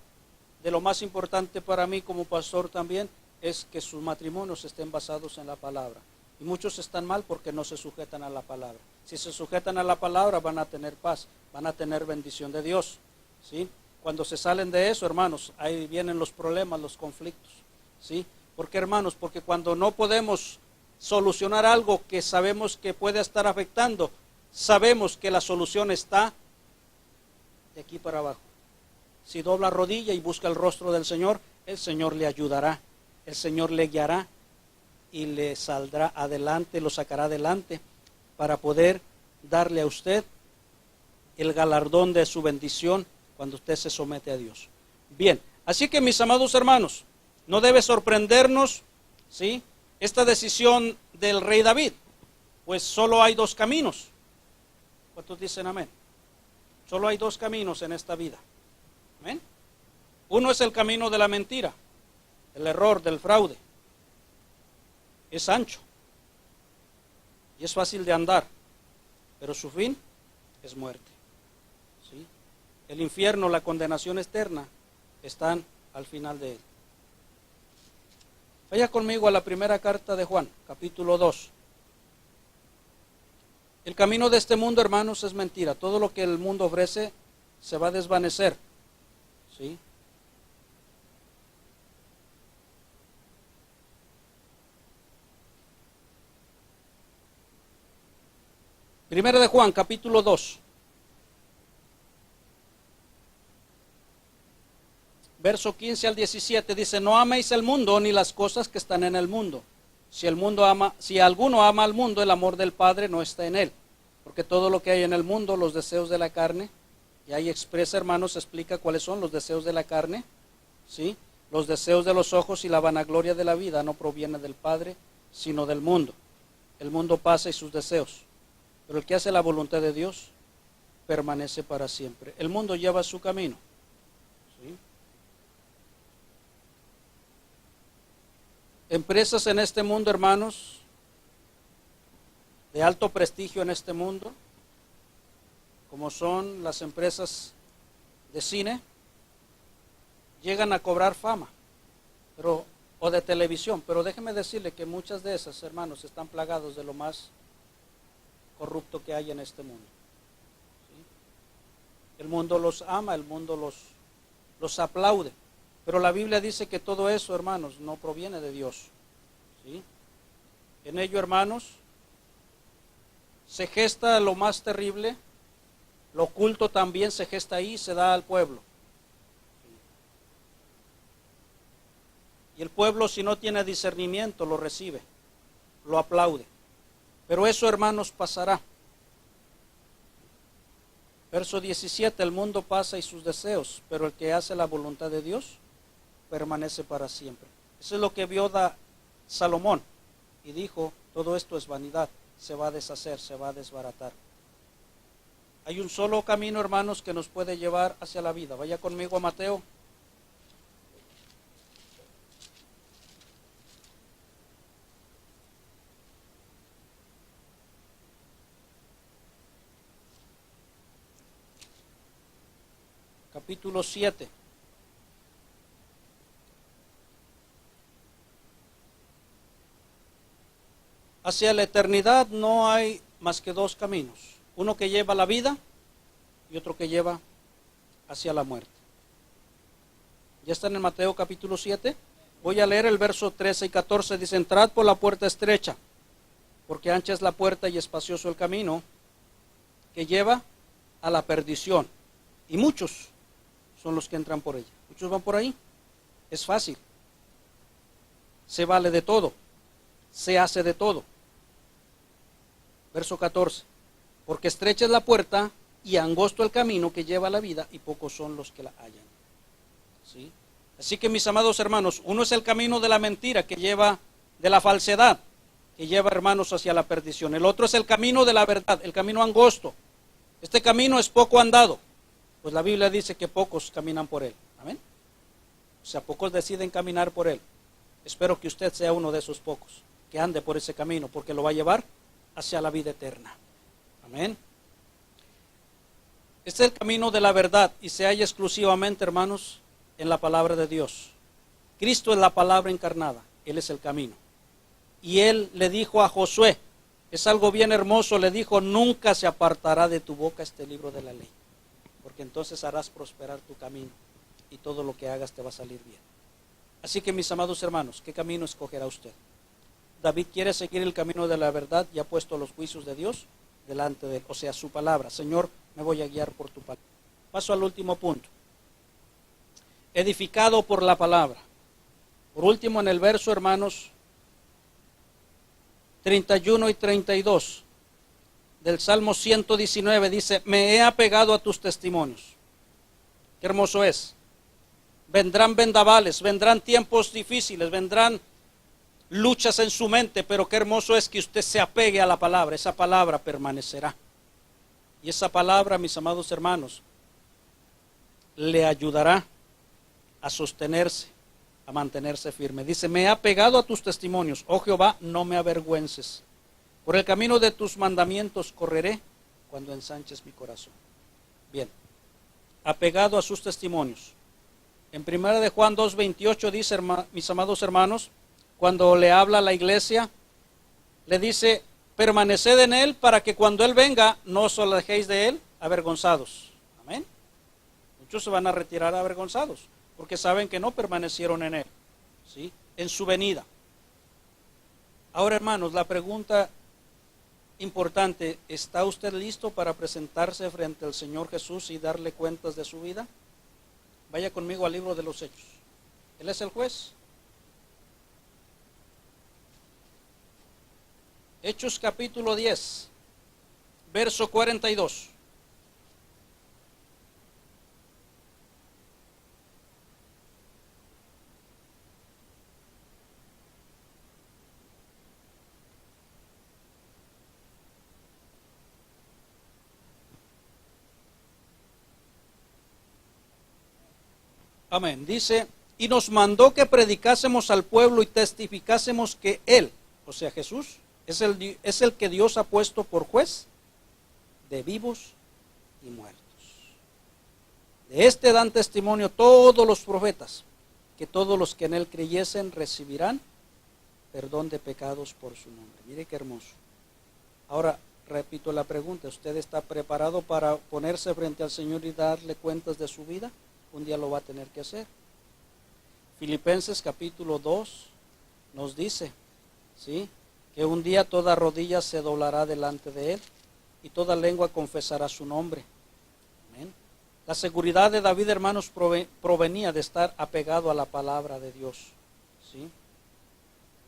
de lo más importante para mí como pastor también, es que sus matrimonios estén basados en la palabra. Y muchos están mal porque no se sujetan a la palabra. Si se sujetan a la palabra, van a tener paz, van a tener bendición de Dios. ¿Sí? Cuando se salen de eso, hermanos, ahí vienen los problemas, los conflictos. ¿Sí? ¿Por qué, hermanos? Porque cuando no podemos solucionar algo que sabemos que puede estar afectando, sabemos que la solución está de aquí para abajo. Si dobla rodilla y busca el rostro del Señor, el Señor le ayudará, el Señor le guiará y le saldrá adelante, lo sacará adelante para poder darle a usted el galardón de su bendición cuando usted se somete a Dios. Bien, así que mis amados hermanos, no debe sorprendernos, ¿sí?, esta decisión del rey David, pues solo hay dos caminos. ¿Cuántos dicen amén? Solo hay dos caminos en esta vida. ¿Amén? Uno es el camino de la mentira, el error, del fraude. Es ancho y es fácil de andar, pero su fin es muerte. ¿Sí? El infierno, la condenación eterna, están al final de él. Vaya conmigo a la primera carta de Juan, capítulo 2. El camino de este mundo, hermanos, es mentira. Todo lo que el mundo ofrece se va a desvanecer. ¿Sí? Primera de Juan, capítulo 2. Verso 15 al 17 dice, no améis el mundo ni las cosas que están en el mundo. Si alguno ama al mundo, el amor del Padre no está en él. Porque todo lo que hay en el mundo, los deseos de la carne, y ahí expresa, hermanos, explica cuáles son los deseos de la carne, ¿sí? Los deseos de los ojos y la vanagloria de la vida no proviene del Padre, sino del mundo. El mundo pasa y sus deseos, pero el que hace la voluntad de Dios permanece para siempre. El mundo lleva su camino. ¿Sí? Empresas en este mundo, hermanos, de alto prestigio en este mundo, como son las empresas de cine, llegan a cobrar fama, o de televisión, pero déjeme decirle que muchas de esas, hermanos, están plagados de lo más corrupto que hay en este mundo. ¿Sí? El mundo los ama, el mundo los aplaude, pero la Biblia dice que todo eso, hermanos, no proviene de Dios. ¿Sí? En ello, hermanos, se gesta lo más terrible, lo oculto también se gesta ahí y se da al pueblo. Y el pueblo, si no tiene discernimiento, lo recibe, lo aplaude. Pero eso, hermanos, pasará. Verso 17, el mundo pasa y sus deseos, pero el que hace la voluntad de Dios permanece para siempre. Eso es lo que vio Salomón y dijo, todo esto es vanidad, se va a deshacer, se va a desbaratar. Hay un solo camino, hermanos, que nos puede llevar hacia la vida. Vaya conmigo a Mateo. Capítulo 7. Hacia la eternidad no hay más que dos caminos. Uno que lleva a la vida y otro que lleva hacia la muerte. Ya están en Mateo capítulo 7. Voy a leer el verso 13 y 14. Dice, entrad por la puerta estrecha, porque ancha es la puerta y espacioso el camino que lleva a la perdición. Y muchos son los que entran por ella. Muchos van por ahí. Es fácil. Se vale de todo. Se hace de todo. Verso 14. Porque estrecha es la puerta y angosto el camino que lleva a la vida y pocos son los que la hallan. ¿Sí? Así que, mis amados hermanos, uno es el camino de la mentira que lleva, de la falsedad, que lleva, hermanos, hacia la perdición. El otro es el camino de la verdad, el camino angosto. Este camino es poco andado, pues la Biblia dice que pocos caminan por él. Amén. O sea, pocos deciden caminar por él. Espero que usted sea uno de esos pocos que ande por ese camino, porque lo va a llevar hacia la vida eterna. Amén. Este es el camino de la verdad y se halla exclusivamente, hermanos, en la palabra de Dios. Cristo es la palabra encarnada, Él es el camino. Y Él le dijo a Josué, es algo bien hermoso, le dijo, nunca se apartará de tu boca este libro de la ley, porque entonces harás prosperar tu camino y todo lo que hagas te va a salir bien. Así que, mis amados hermanos, ¿qué camino escogerá usted? David quiere seguir el camino de la verdad y ha puesto los juicios de Dios delante de él, o sea, su palabra. Señor, me voy a guiar por tu palabra. Paso al último punto. Edificado por la palabra. Por último, en el verso, hermanos, 31 y 32 del Salmo 119 dice, me he apegado a tus testimonios. Qué hermoso es. Vendrán vendavales, vendrán tiempos difíciles, vendrán luchas en su mente, pero qué hermoso es que usted se apegue a la palabra. Esa palabra permanecerá. Y esa palabra, mis amados hermanos, le ayudará a sostenerse, a mantenerse firme. Dice, me he apegado a tus testimonios, oh Jehová, no me avergüences. Por el camino de tus mandamientos correré cuando ensanches mi corazón. Bien, apegado a sus testimonios. En 1 de Juan 2:28 dice, mis amados hermanos, cuando le habla a la iglesia, le dice, permaneced en él para que cuando él venga no os alejéis de él avergonzados. Amén. Muchos se van a retirar avergonzados porque saben que no permanecieron en él, ¿sí? En su venida. Ahora, hermanos, la pregunta importante, ¿está usted listo para presentarse frente al Señor Jesús y darle cuentas de su vida? Vaya conmigo al libro de los Hechos. Él es el juez. Hechos capítulo 10, verso 42. Amén. Dice, y nos mandó que predicásemos al pueblo y testificásemos que Él, o sea Jesús, es el que Dios ha puesto por juez de vivos y muertos. De este dan testimonio todos los profetas, que todos los que en Él creyesen recibirán perdón de pecados por su nombre. Mire qué hermoso. Ahora, repito la pregunta, ¿usted está preparado para ponerse frente al Señor y darle cuentas de su vida? Un día lo va a tener que hacer. Filipenses capítulo 2 nos dice, ¿sí?, que un día toda rodilla se doblará delante de Él y toda lengua confesará su nombre. Amén. La seguridad de David, hermanos, provenía de estar apegado a la palabra de Dios, ¿sí?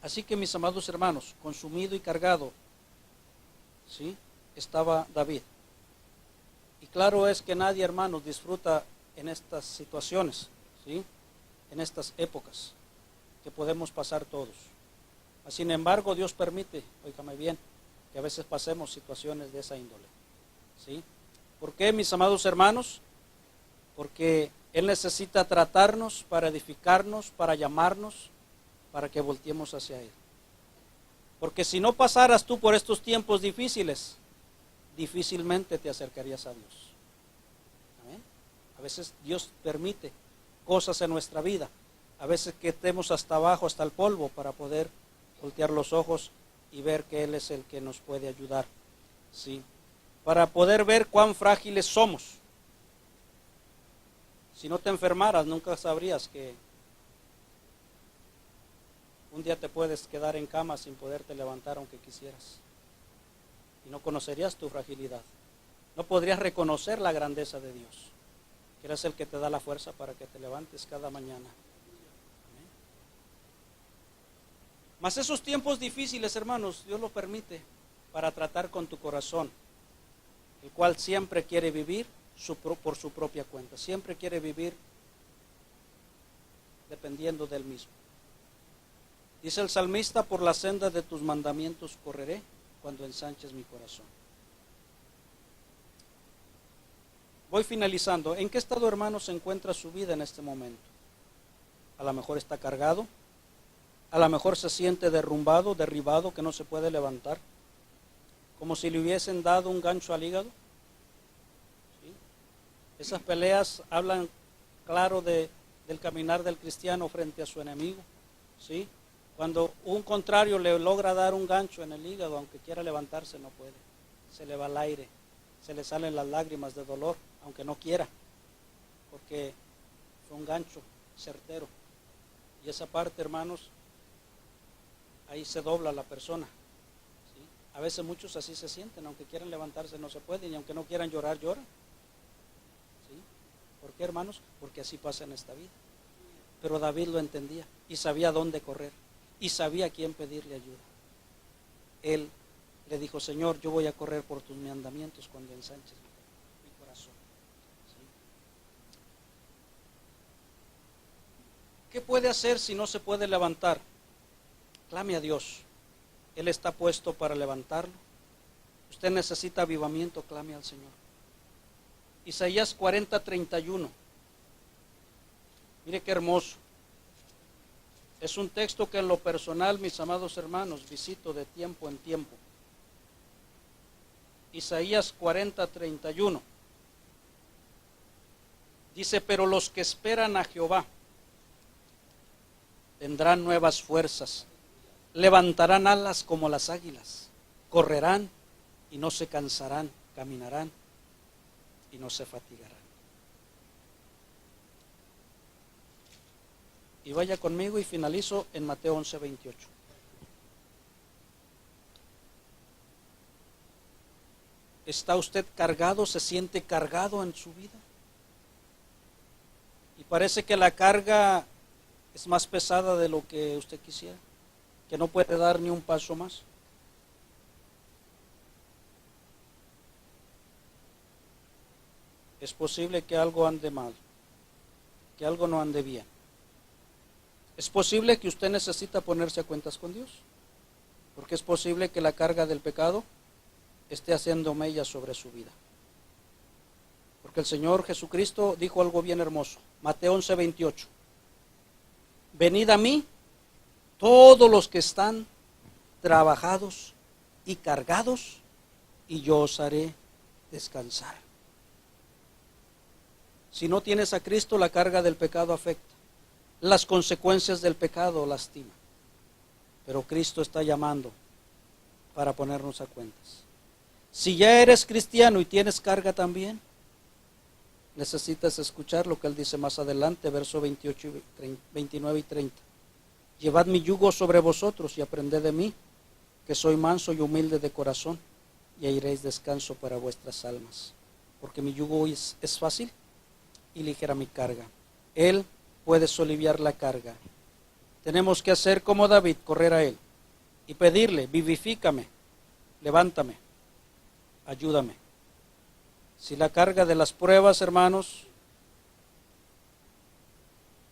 Así que, mis amados hermanos, consumido y cargado, ¿sí?, estaba David. Y claro es que nadie, hermanos, disfruta en estas situaciones, ¿sí?, en estas épocas que podemos pasar todos. Sin embargo, Dios permite, óigame bien, que a veces pasemos situaciones de esa índole, ¿sí? ¿Por qué, mis amados hermanos? Porque Él necesita tratarnos para edificarnos, para llamarnos, para que volteemos hacia Él. Porque si no pasaras tú por estos tiempos difíciles, difícilmente te acercarías a Dios. ¿Amén? A veces Dios permite cosas en nuestra vida, a veces que estemos hasta abajo, hasta el polvo, para poder voltear los ojos y ver que Él es el que nos puede ayudar, ¿sí?, para poder ver cuán frágiles somos. Si no te enfermaras, nunca sabrías que un día te puedes quedar en cama sin poderte levantar aunque quisieras. Y no conocerías tu fragilidad. No podrías reconocer la grandeza de Dios, que eres el que te da la fuerza para que te levantes cada mañana. Amén. Mas esos tiempos difíciles, hermanos, Dios los permite para tratar con tu corazón, el cual siempre quiere vivir por su propia cuenta. Siempre quiere vivir dependiendo de Él mismo. Dice el salmista, por la senda de tus mandamientos correré cuando ensanches mi corazón. Voy finalizando. ¿En qué estado, hermano, se encuentra su vida en este momento? A lo mejor está cargado, a lo mejor se siente derrumbado, derribado, que no se puede levantar, como si le hubiesen dado un gancho al hígado. ¿Sí? Esas peleas hablan claro del caminar del cristiano frente a su enemigo, ¿sí? Cuando un contrario le logra dar un gancho en el hígado, aunque quiera levantarse, no puede. Se le va el aire, se le salen las lágrimas de dolor, aunque no quiera, porque fue un gancho certero. Y esa parte, hermanos, ahí se dobla la persona, ¿sí? A veces muchos así se sienten, aunque quieran levantarse no se pueden, y aunque no quieran llorar, lloran, ¿sí? ¿Por qué, hermanos? Porque así pasa en esta vida. Pero David lo entendía y sabía dónde correr y sabía a quién pedirle ayuda. Él le dijo, Señor, yo voy a correr por tus mandamientos cuando ensanches mi corazón. ¿Sí? ¿Qué puede hacer si no se puede levantar? Clame a Dios. Él está puesto para levantarlo. Usted necesita avivamiento, clame al Señor. Isaías 40:31. Mire qué hermoso. Es un texto que en lo personal, mis amados hermanos, visito de tiempo en tiempo. Isaías 40:31. Dice, pero los que esperan a Jehová tendrán nuevas fuerzas, levantarán alas como las águilas, correrán y no se cansarán, caminarán y no se fatigarán. Y vaya conmigo y finalizo en Mateo 11:28. ¿Está usted cargado? ¿Se siente cargado en su vida? Y parece que la carga es más pesada de lo que usted quisiera, que no puede dar ni un paso más. Es posible que algo ande mal, que algo no ande bien. Es posible que usted necesita ponerse a cuentas con Dios, porque es posible que la carga del pecado esté haciendo mella sobre su vida. Porque el Señor Jesucristo dijo algo bien hermoso. Mateo 11:28. Venid a mí, todos los que están trabajados y cargados, y yo os haré descansar. Si no tienes a Cristo, la carga del pecado afecta. Las consecuencias del pecado lastiman. Pero Cristo está llamando para ponernos a cuentas. Si ya eres cristiano y tienes carga también, necesitas escuchar lo que Él dice más adelante, verso 28, 29 y 30. Llevad mi yugo sobre vosotros y aprended de mí, que soy manso y humilde de corazón, y hallaréis descanso para vuestras almas. Porque mi yugo es fácil y ligera mi carga. Él puede soliviar la carga. Tenemos que hacer como David, correr a Él y pedirle: vivifícame, levántame, ayúdame. Si la carga de las pruebas, hermanos,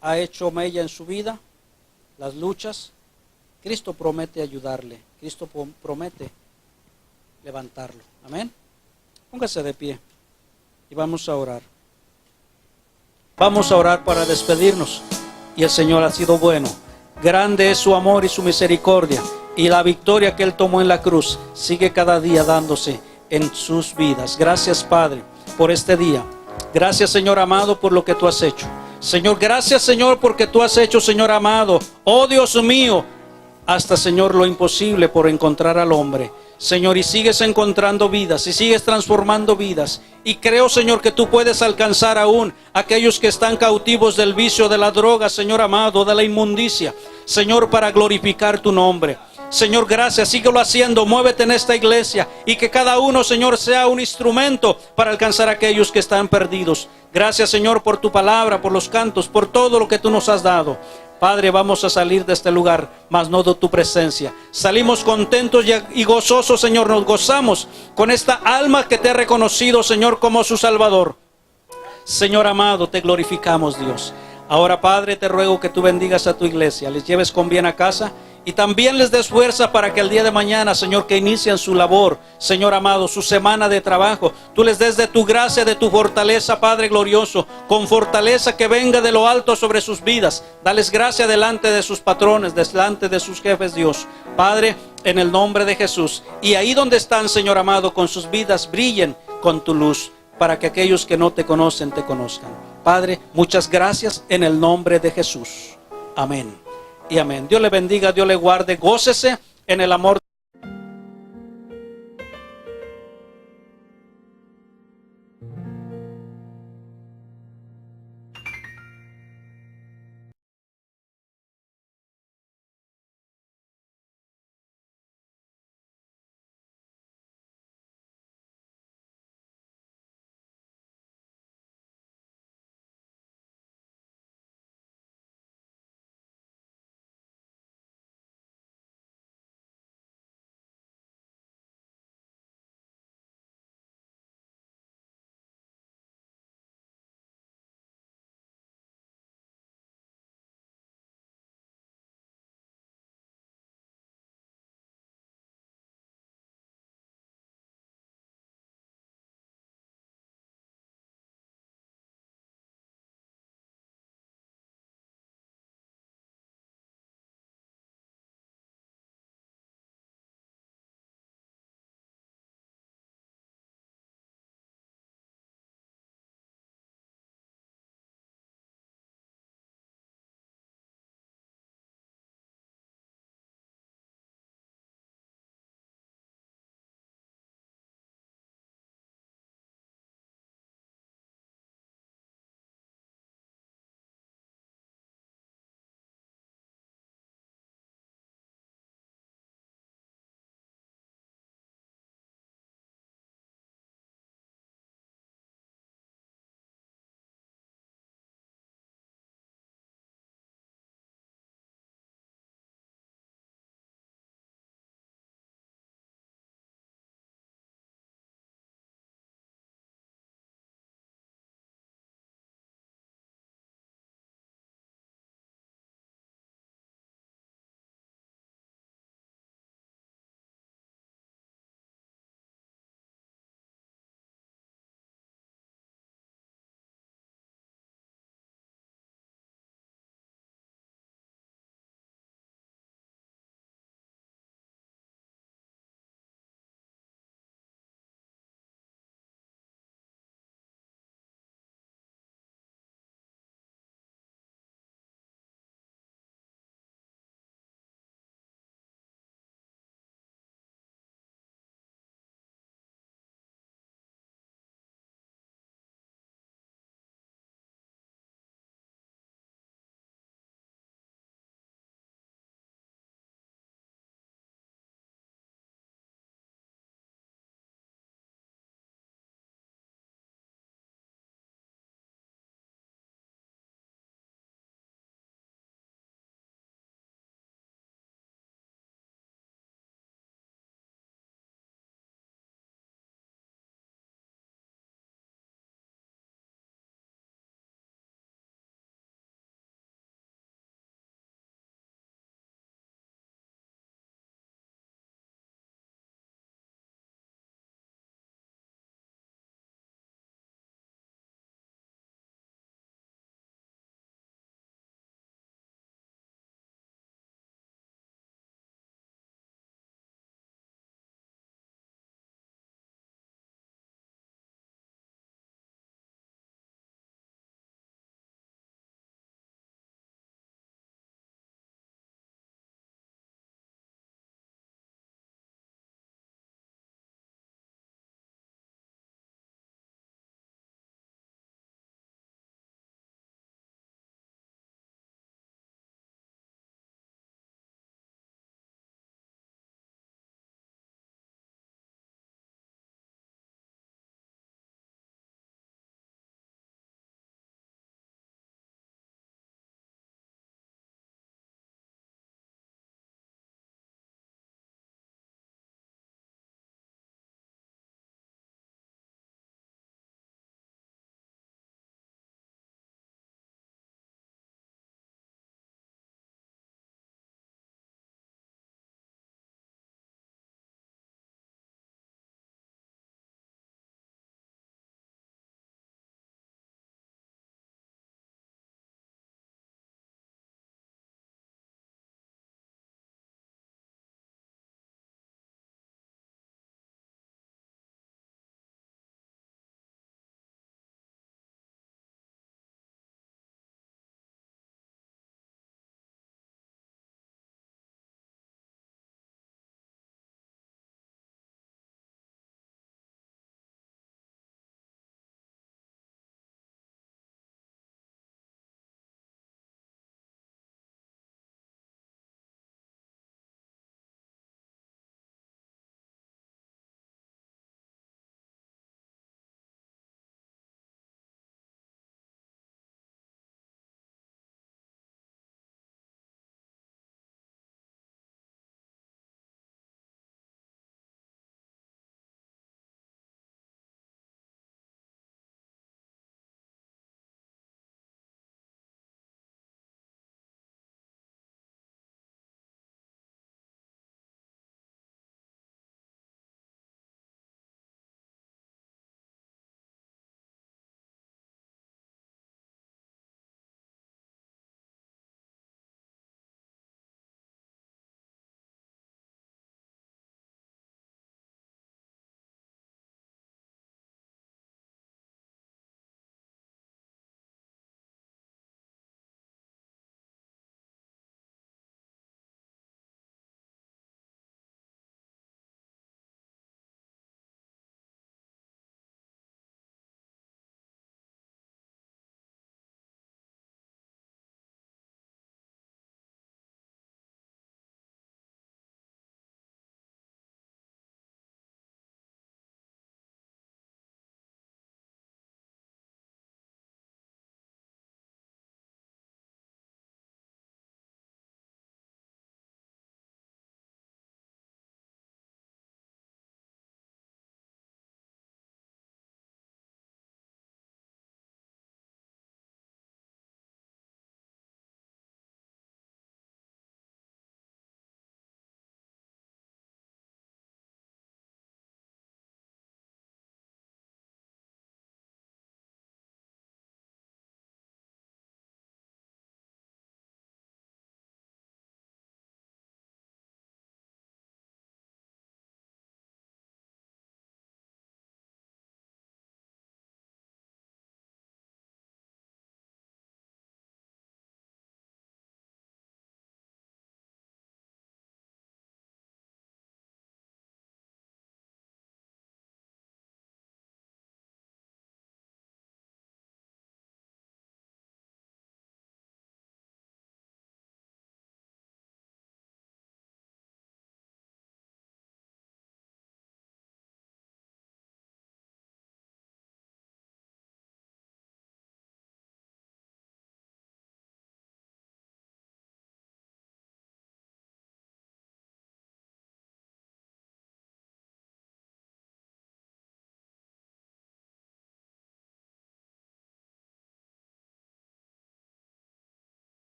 ha hecho mella en su vida, las luchas, Cristo promete ayudarle, Cristo promete levantarlo. Amén. Póngase de pie y vamos a orar. Vamos a orar para despedirnos. Y el Señor ha sido bueno. Grande es su amor y su misericordia. Y la victoria que Él tomó en la cruz sigue cada día dándose en sus vidas. Gracias, Padre, por este día. Gracias, Señor amado, por lo que tú has hecho. Señor, gracias, Señor, porque tú has hecho, Señor amado, oh Dios mío, hasta, Señor, lo imposible por encontrar al hombre. Señor, y sigues encontrando vidas, y sigues transformando vidas. Y creo, Señor, que tú puedes alcanzar aún a aquellos que están cautivos del vicio, de la droga, Señor amado, de la inmundicia. Señor, para glorificar tu nombre. Señor, gracias, síguelo haciendo, muévete en esta iglesia y que cada uno, Señor, sea un instrumento para alcanzar a aquellos que están perdidos. Gracias, Señor, por tu palabra, por los cantos, por todo lo que tú nos has dado. Padre, vamos a salir de este lugar, mas no de tu presencia. Salimos contentos y gozosos, Señor, nos gozamos con esta alma que te ha reconocido, Señor, como su Salvador. Señor amado, te glorificamos, Dios. Ahora, Padre, te ruego que tú bendigas a tu iglesia, les lleves con bien a casa y también les des fuerza para que el día de mañana, Señor, que inician su labor, Señor amado, su semana de trabajo, tú les des de tu gracia, de tu fortaleza, Padre glorioso, con fortaleza que venga de lo alto sobre sus vidas. Dales gracia delante de sus patrones, delante de sus jefes, Dios. Padre, en el nombre de Jesús. Y ahí donde están, Señor amado, con sus vidas, brillen con tu luz, para que aquellos que no te conocen, te conozcan. Padre, muchas gracias en el nombre de Jesús. Amén y amén. Dios le bendiga, Dios le guarde. Gócese en el amor.